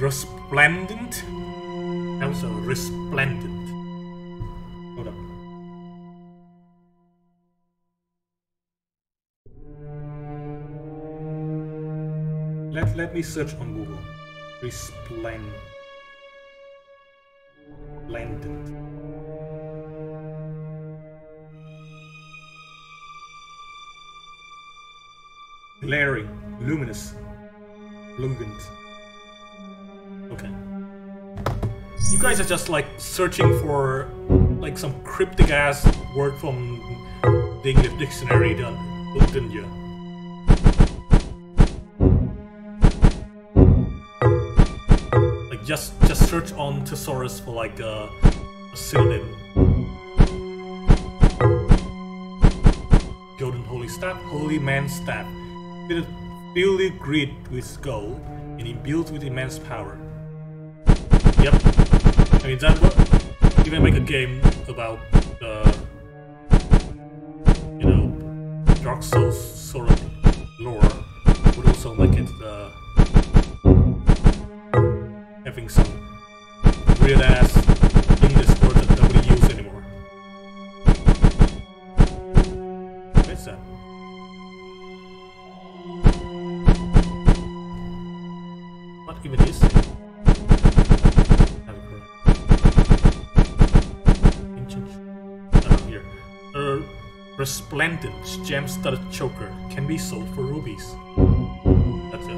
Resplendent? That was a resplendent. Hold up. Let me search on Google. Resplendent. Glaring, luminous, lungent. Okay. You guys are just like searching for like some cryptic ass word from the English dictionary, didn't you? Like just search on thesaurus for like a synonym. Golden holy staff, holy man's staff. Filled grid with gold and imbued with immense power. Yep. I mean, that what you can make a game about you know, Dark Souls sort of lore, would also make it having some weird ass English words that nobody uses anymore. What's that? What even is it? Resplendent gem-studded choker can be sold for rubies. That's it.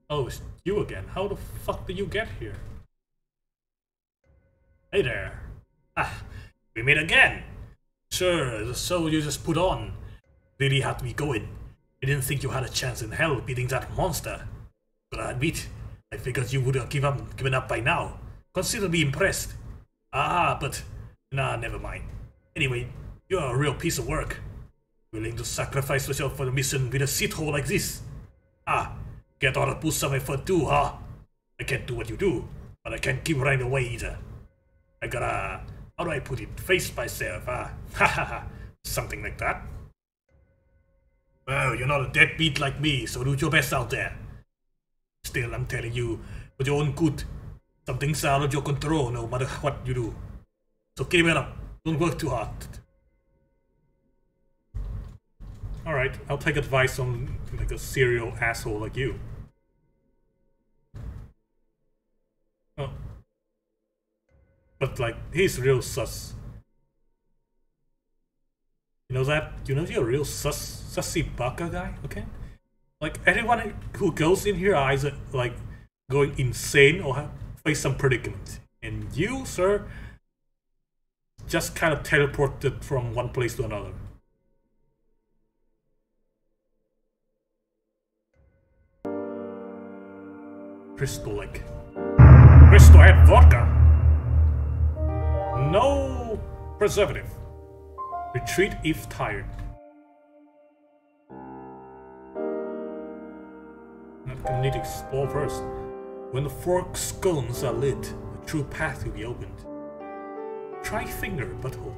Oh, it's you again. How the fuck did you get here? Hey there. Ah, we meet again. Sure, the show you just put on really had me going. I didn't think you had a chance in hell beating that monster. But I admit, I figured you would have given up by now. Consider me impressed. Ah, but nah, never mind. Anyway, you're a real piece of work. Willing to sacrifice yourself for the mission with a shithole like this? Ah, get ought to put some effort too, huh? I can't do what you do, but I can't keep running away either. I gotta, how do I put it, face myself, huh? Ha ha ha, something like that. Well, you're not a deadbeat like me, so do your best out there. Still, I'm telling you, for your own good, some things are out of your control no matter what you do. So give it up. Don't work too hard. Alright, I'll take advice from like a serial asshole like you. Oh. But like, he's real sus. You know that? You know you're a real sussy baka guy, okay? Like, everyone who goes in here are either like going insane or face some predicament. And you, sir, just kind of teleported from one place to another. Crystal Lake. Crystal Head Vodka! No preservative. Retreat if tired. I need to explore first. When the 4 scones are lit, a true path will be opened. Try finger butthole.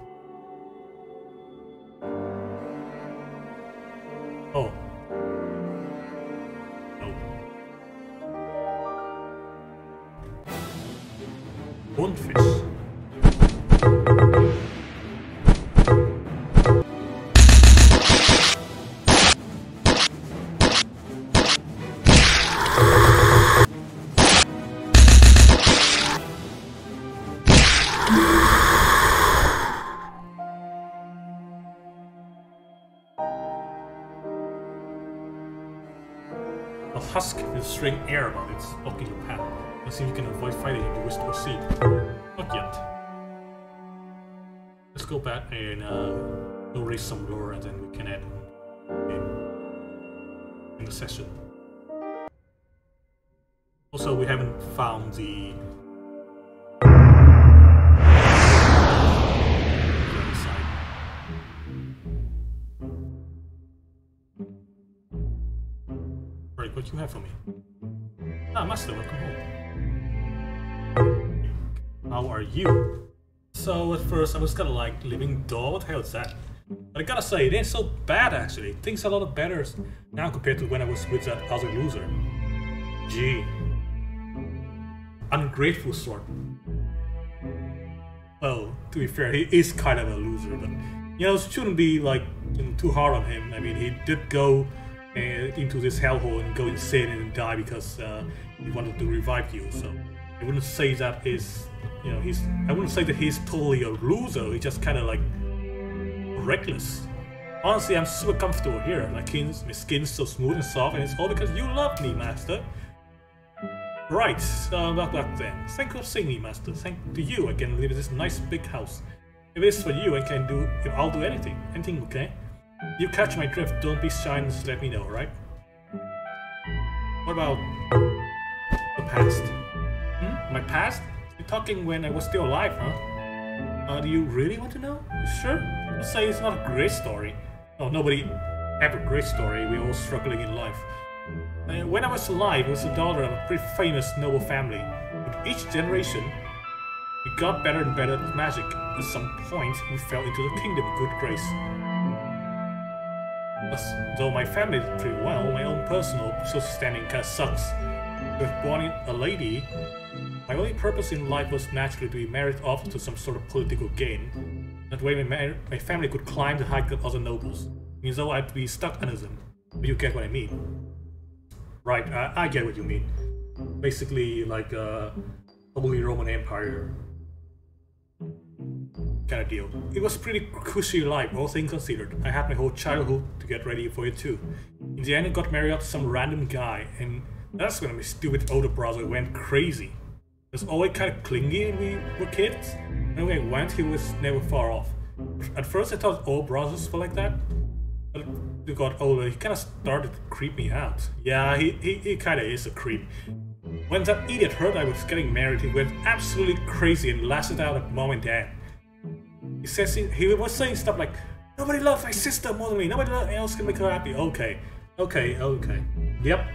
Oh. No. Bonefish. A husk with string air about it, blocking your path. Let's see if you can avoid fighting if you wish to proceed. Not yet. Let's go back and go raise some lore, and then we can add in the session. Also, we haven't found the other side. Right, what you have for me? Ah, Master, welcome home. How are you? So at first I was kind of like, living doll, what the hell is that? But I gotta say, it ain't so bad actually. Things are a lot better now compared to when I was with that other loser. Gee. Ungrateful sort. Well, to be fair, he is kind of a loser, but you know, it shouldn't be like too hard on him. I mean, he did go into this hellhole and go insane and die because he wanted to revive you. So I wouldn't say that is, you know, I wouldn't say that he's totally a loser. He's just kind of like reckless. Honestly, I'm super comfortable here. My skin's so smooth and soft, and it's all because you love me, Master. Right, back then. Thank you for seeing me, Master. Thank to you, I can live in this nice big house. If it is for you, I'll do anything. Anything, okay? You catch my drift, don't be shy and just let me know, right? What about the past? My past? You're talking when I was still alive, huh? Do you really want to know? Sure. Let's say it's not a great story. Oh, nobody have a great story. We're all struggling in life. When I was alive, I was the daughter of a pretty famous noble family. With each generation, we got better and better at magic. At some point, we fell into the kingdom of good grace. Though my family did pretty well, my own personal social standing kinda sucks. With born a lady, my only purpose in life was naturally to be married off to some sort of political gain. That way my family could climb the height of other nobles. Means though I'd be stuck under them. But you get what I mean. Right, I get what you mean. Basically, like Holy Roman Empire kind of deal. It was pretty cushy life, all things considered. I had my whole childhood to get ready for it too. In the end, I got married to some random guy, and that's when my stupid older brother went crazy. He was always kind of clingy when we were kids. And when I went, he was never far off. At first, I thought all brothers were like that. But we got older, he kind of started to creep me out. Yeah, he kind of is a creep. When that idiot heard I was getting married, he went absolutely crazy and lashed out at mom and dad. He was saying stuff like, "Nobody loves my sister more than me. Nobody else can make her happy." Okay. Yep.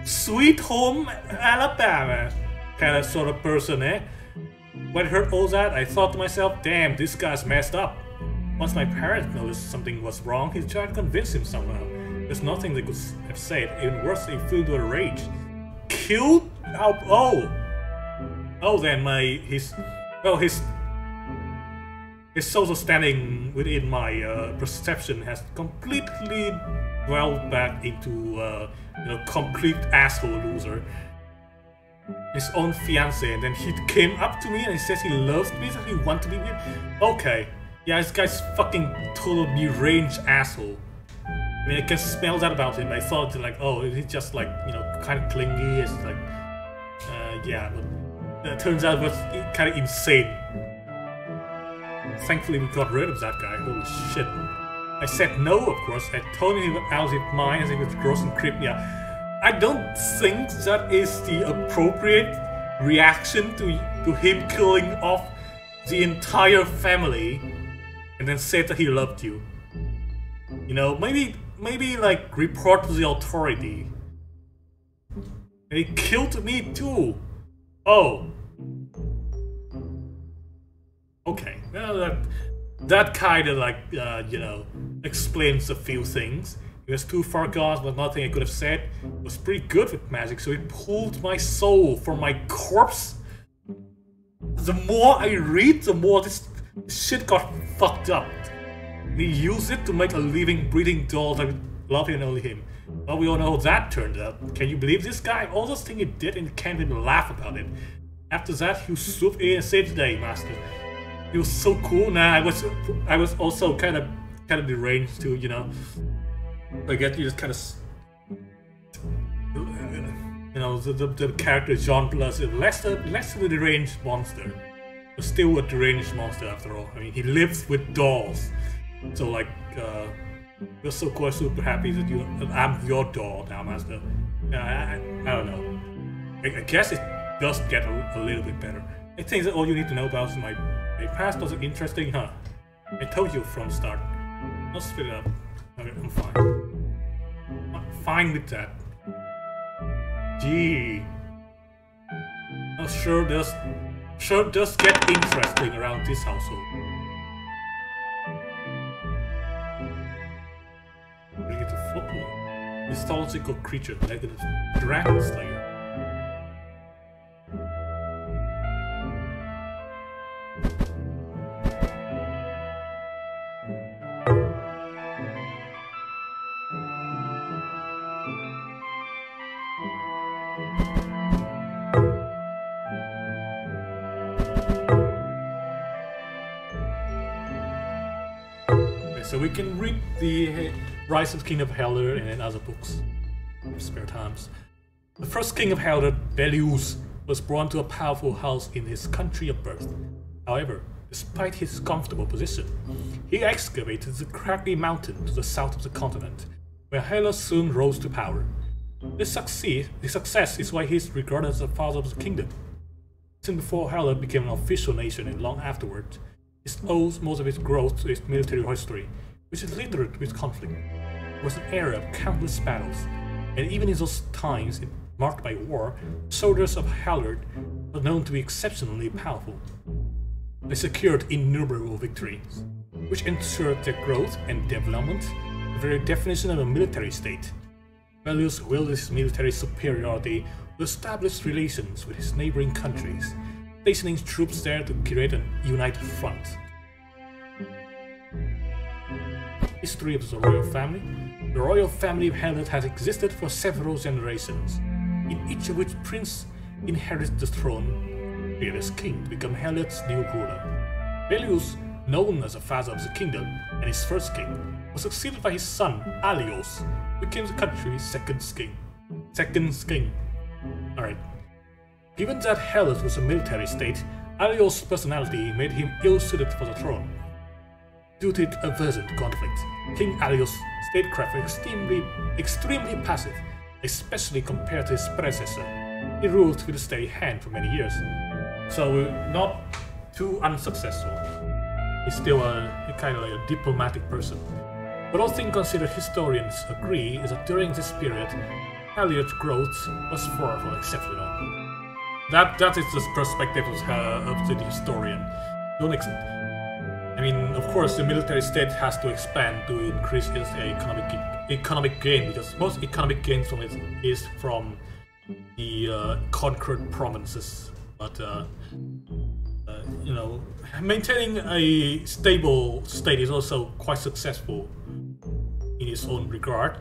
Sweet home Alabama kind of sort of person, eh? When I heard all that, I thought to myself, damn, this guy's messed up. Once my parents noticed something was wrong, he tried to convince him somehow. There's nothing they could have said. Even worse, he flew into a rage. Killed? Oh, then his social standing within my perception has completely dwelled back into complete asshole loser. His own fiance, and then he came up to me and he says he loves me, that he wants to be with me. Okay. Yeah, this guy's fucking total deranged asshole. I mean, I can smell that about him. I thought like, oh, he's just like, kind of clingy. It's like, yeah, but it turns out it was kind of insane. Thankfully, we got rid of that guy. Holy shit. I said no, of course. I told him he was out of his mind, as he was gross and creepy. Yeah. I don't think that is the appropriate reaction to him killing off the entire family. And then said that he loved you. You know, maybe like report to the authority. And he killed me too. Oh. Okay. Well, that kind of like explains a few things. He was too far gone, but nothing I could have said. He was pretty good with magic, so he pulled my soul from my corpse. The more I read, the more this shit got fucked up. He used it to make a living, breathing doll that would love him and only him. Well, we all know how that turned out. Can you believe this guy? All those things he did, and can't even laugh about it. After that, he swooped in and saved the day, Master. He was so cool. Nah, I was also kind of deranged too, I guess you just kind of You know, the character John Plus is less of a deranged monster, but still a deranged monster after all. I mean, he lives with dolls, so like, you're so quite super happy that I'm your doll now, Master. I don't know. I guess it does get a little bit better. I think that all you need to know about my past wasn't interesting, huh? I told you from the start. I'll spit it up. Okay, I'm fine. I'm fine with that. Gee. Oh, sure does get interesting around this household. Bring it to football. Mythological creature like a dragon slayer. So we can read the Rise of the Kingdom of Haillard and other books in spare times. The first king of Haillard, Belius, was born to a powerful house in his country of birth. However, despite his comfortable position, he excavated the craggy mountain to the south of the continent, where Haillard soon rose to power. This success is why he is regarded as the father of the kingdom. Since before Haillard became an official nation and long afterward, it owes most of its growth to its military history, which is littered with conflict. It was an era of countless battles, and even in those times marked by war, soldiers of Haillard were known to be exceptionally powerful. They secured innumerable victories, which ensured their growth and development, the very definition of a military state. Belius wielded his military superiority to establish relations with his neighboring countries, stationing troops there to create a united front. History of the royal family. The royal family of Haillard has existed for several generations, in each of which prince inherits the throne, fearless king, to become Haillard's new ruler. Belius, known as the father of the kingdom and his first king, was succeeded by his son Alios, who became the country's second king. Alright. Given that Haillard was a military state, Alios' personality made him ill-suited for the throne. Due to its aversion to conflict, King Alios' statecraft was extremely passive, especially compared to his predecessor. He ruled with a steady hand for many years, so not too unsuccessful. He's still a kind of like a diplomatic person. But all things considered, historians agree is that during this period, Haillard's growth was far from exceptional. That is the perspective of the historian. I mean, of course, the military state has to expand to increase its economic gain, because most economic gains from it is from the conquered provinces. But you know, maintaining a stable state is also quite successful in its own regard.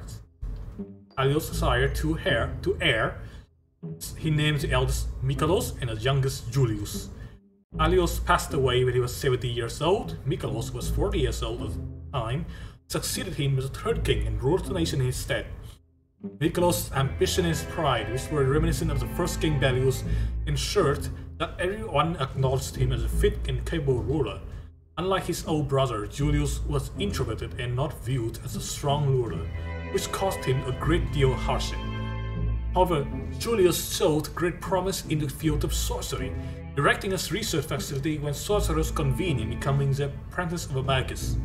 Alios desired two heir. He named the eldest Michalos and the youngest Julius. Alios passed away when he was 70 years old. Michalos was 40 years old at the time, succeeded him as the third king and ruled the nation in his stead. Michalos' ambition and his pride, which were reminiscent of the first king Belius, ensured that everyone acknowledged him as a fit and capable ruler. Unlike his old brother, Julius was introverted and not viewed as a strong ruler, which caused him a great deal of hardship. However, Julius showed great promise in the field of sorcery, directing a research facility when sorcerers convened in becoming the apprentice of a magus.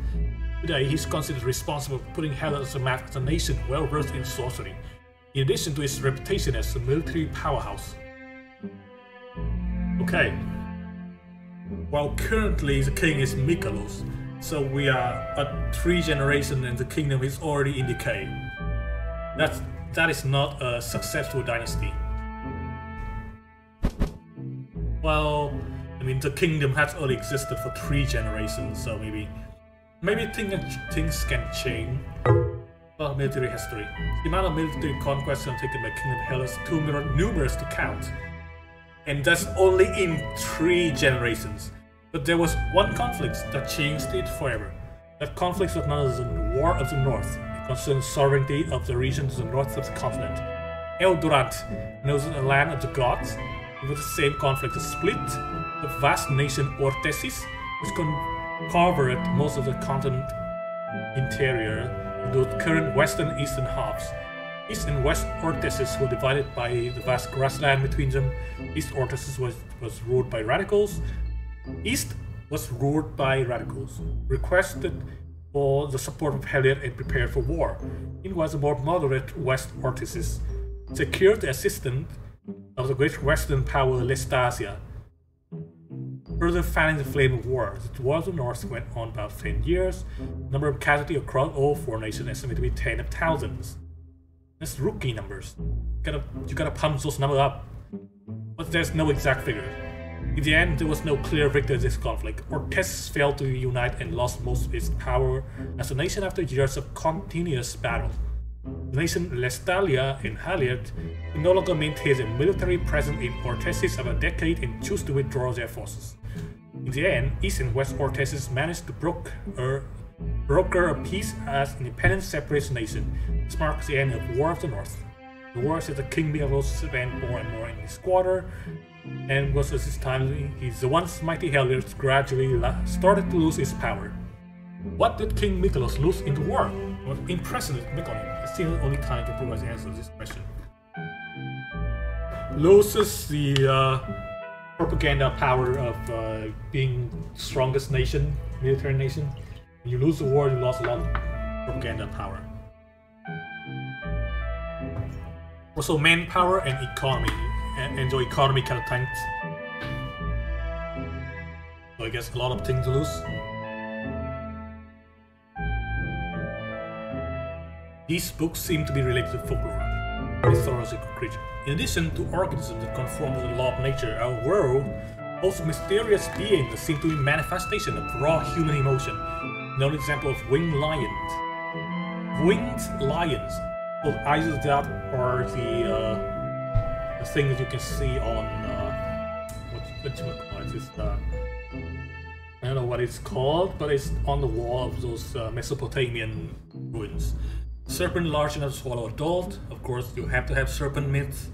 Today, he is considered responsible for putting Haillard as a nation well versed in sorcery, in addition to his reputation as a military powerhouse. Okay. While currently the king is Michalos, so we are at 3 generations and the kingdom is already in decay. That is not a successful dynasty. Well, I mean, the kingdom has only existed for 3 generations, so maybe things can change. Well, military history. The amount of military conquests undertaken by Kingdom of Haillard is too numerous to count. And that's only in 3 generations. But there was one conflict that changed it forever. That conflict was known as the War of the North. It concerned sovereignty of the region to the north of the continent. Eldorant, known as the land of the gods. With the same conflict split the vast nation Ortesis, which covered most of the continent interior into the current western and eastern halves. East and West Ortesis were divided by the vast grassland between them. East Ortesis was ruled by radicals. East was ruled by radicals, requested for the support of Haillard and prepared for war. It was a more moderate West Ortesis, secured the assistance of the great western power Lestasia, further fanning the flame of war. The war of the north went on about 10 years. The number of casualties across all four nations estimated to be 10 of thousands. That's rookie numbers. You gotta pump those numbers up. But there's no exact figure. In the end, there was no clear victor in this conflict. Ortesis failed to unite and lost most of its power as a nation after years of continuous battle. The nation Lestalia and Haillard no longer maintains a military presence in Ortesis of a decade and choose to withdraw their forces. In the end, East and West Ortesis managed to broker a peace as independent separate nation. This marks the end of War of the North. The war as the King Michalos went more and more in his quarter, and was at this time the once mighty Haillard gradually started to lose his power. What did King Michalos lose in the war? What impressive make on him? It's still the only time to provide the answer to this question. Loses the propaganda power of being strongest nation, military nation. When you lose the war, you lost a lot of propaganda power. Also, manpower and economy, and the economy kind of tanked. So I guess a lot of things to lose. These books seem to be related to folklore, mythological creature. In addition to organisms that conform to the law of nature, our world holds mysterious beings that seem to be manifestation of raw human emotion. Known example of winged lions. Winged lions. Well, either that or the thing that you can see on what you call it? It's, I don't know what it's called, but it's on the wall of those Mesopotamian ruins. Serpent large enough to swallow adult. Of course, you have to have serpent myth,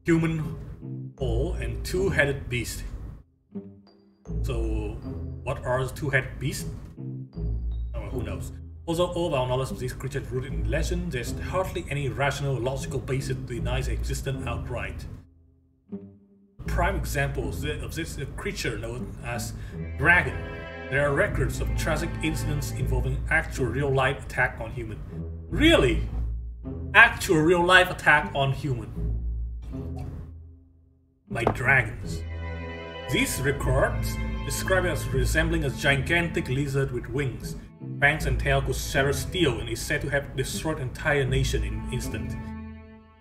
human whole, and two-headed beast. So, what are the two-headed beasts? Oh, who knows? Although all our knowledge of these creatures is rooted in legend, there's hardly any rational or logical basis to deny their existence outright. A prime example of this is a creature known as dragon. There are records of tragic incidents involving actual real-life attack on human. Really? Actual real-life attack on human. By dragons. These records describe it as resembling a gigantic lizard with wings. Fangs and tail could shatter steel and is said to have destroyed an entire nation in an instant.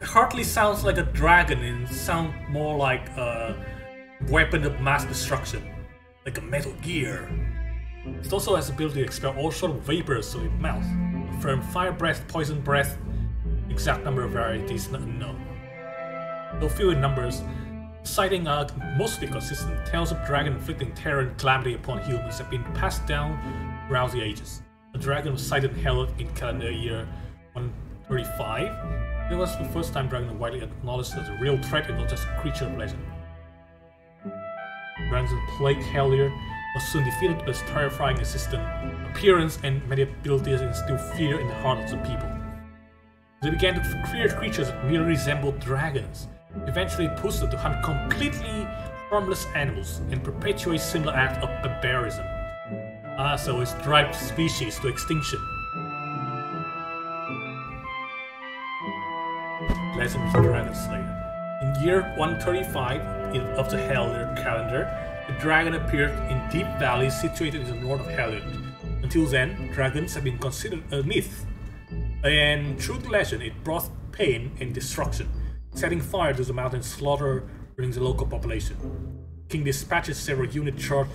It hardly sounds like a dragon and sounds more like a weapon of mass destruction. Like a Metal Gear. It also has the ability to expel all sorts of vapors through its mouth. From fire breath, poison breath, exact number of varieties not unknown. Though few in numbers, sightings are mostly consistent. Tales of dragon inflicting terror and calamity upon humans have been passed down throughout the ages. A dragon was sighted in Haillard in calendar year 135. It was the first time dragon was widely acknowledged as a real threat and not just a creature of legend. Dragons that plagued Haillard was soon defeated, but its terrifying assistant appearance and many abilities instilled fear in the hearts of the people. They began to create creatures that merely resembled dragons, eventually pushed them to hunt completely harmless animals and perpetuate similar acts of barbarism. So it's drive species to extinction. Legend of the Dragon Slayer. In year 135 of the Haillard calendar, the dragon appeared in deep valleys situated in the north of Haillard. Until then, dragons have been considered a myth, and through the legend it brought pain and destruction, setting fire to the mountains, slaughtering the local population. King dispatches several units charged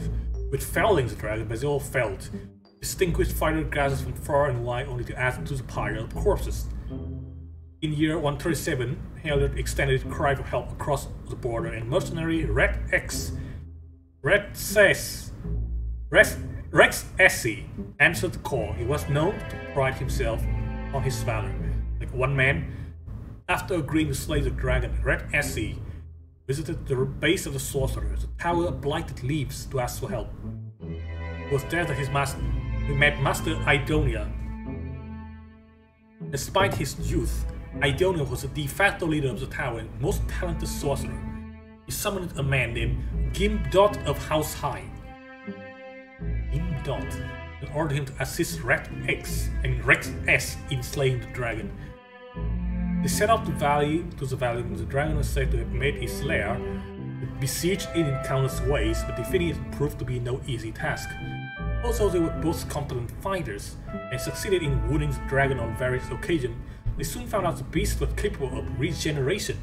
with felling the dragon, but they all failed. Distinguished fighter gathers from far and wide only to add to the pile of corpses. In year 137, Haillard extended its cry for help across the border, and mercenary Rex Essie answered the call. He was known to pride himself on his valor. Like one man After agreeing to slay the dragon, Red Essie visited the base of the sorcerer, the Tower of Blighted Leaves, to ask for help. It was there that he met Master Idonia. Despite his youth, Idonia was the de facto leader of the tower and most talented sorcerer. He summoned a man named Gimdot of House High. Gimdot, and ordered him to assist Rex S in slaying the dragon. They set out the valley and the dragon was said to have made his lair, besieged it in countless ways, but defeating it proved to be no easy task. Also, they were both competent fighters, and succeeded in wounding the dragon on various occasions. They soon found out the beast was capable of regeneration.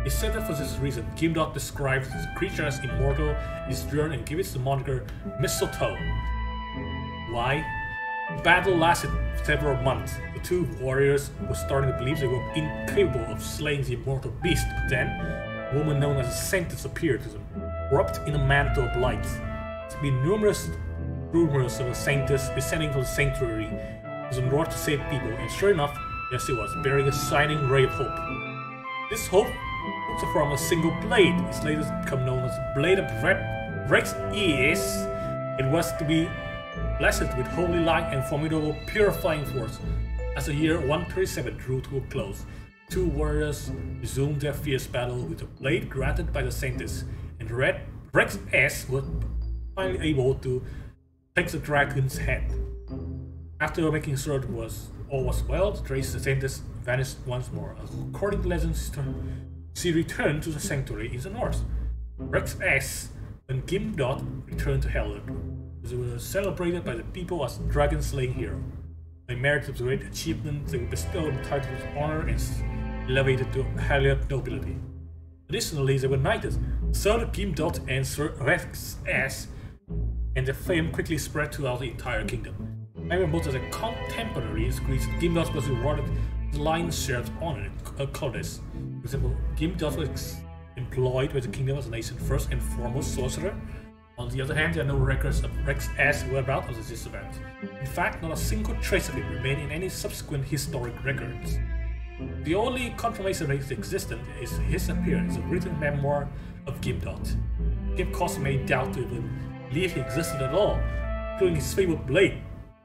He said that for this reason, Gimdot describes the creature as immortal, is drawn and gives it the moniker Mistletoe. Why? The battle lasted several months. The two warriors were starting to believe they were incapable of slaying the immortal beast, but then a woman known as a Saintess appeared to them, wrapped in a mantle of light. There have been numerous rumors of a Saintess descending from the sanctuary with a north to save people, and sure enough, there she was, bearing a shining ray of hope. This hope was from a single blade. It's later become known as the Blade of Rex S. It was to be blessed with holy light and formidable purifying force. As the year 137 drew to a close, two warriors resumed their fierce battle with the blade granted by the Saintess, and Rex S was finally able to take the dragon's head. After making sure all was well, the Saintess vanished once more. According to legend, she returned to the sanctuary in the north. Rex S and Gimdot returned to Haillard. They were celebrated by the people as dragon-slaying hero. By merit of great achievement, they were bestowed the title of honor and elevated to Haillard nobility. Additionally, they were knighted. Sir Gimdot and Sir Rex S, and their fame quickly spread throughout the entire kingdom. However, most of the contemporaries agreed that Gimdot was rewarded with the lion's share of honor and coldness. For example, Gimdot was employed by the kingdom as a nation's first and foremost sorcerer. On the other hand, there are no records of Rex S whereabouts of this event. In fact, not a single trace of him remained in any subsequent historic records. The only confirmation that he existed is his appearance, a written memoir of Gimdot. It caused many doubt to even believe he existed at all, including his fabled blade,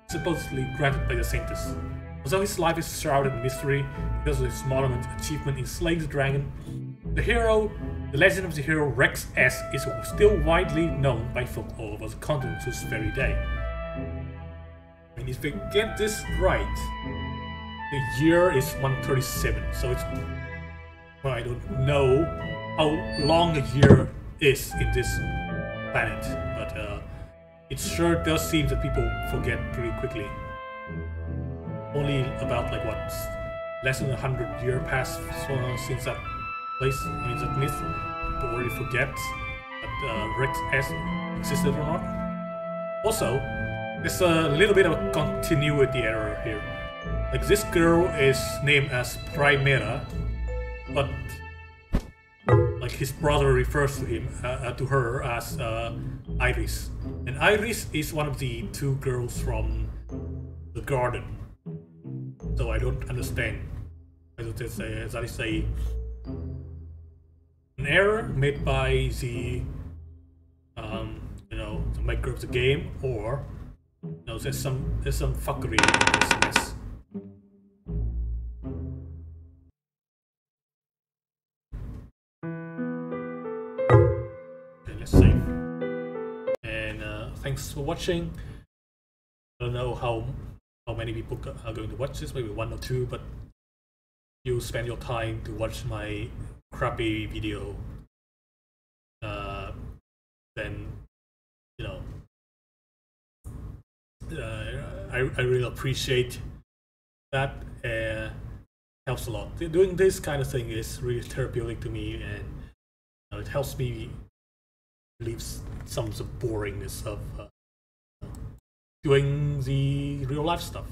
supposedly granted by the Saintess. Although his life is shrouded in mystery because of his monument achievement in slaying the dragon, the legend of the hero Rex S is still widely known by folk all over the continent to this very day. And if we get this right, the year is 137, so it's... well, I don't know how long a year is in this planet, but it sure does seem that people forget pretty quickly. Only about, like, what, less than 100 years passed since that place, I mean, that myth. People already forget that Rex S existed or not. Also, there's a little bit of a continuity error here. Like, this girl is named as Primera, but like his brother refers to him, to her as Iris, and Iris is one of the two girls from the garden. So I don't understand. That is an error made by the the maker of the game, or there's some fuckery in this mess. Okay, let's save. And thanks for watching. I don't know how many people are going to watch this, maybe 1 or 2, but you spend your time to watch my crappy video, then I really appreciate that. Helps a lot. Doing this kind of thing is really therapeutic to me, and it helps me relieve some of the boringness of doing the real life stuff.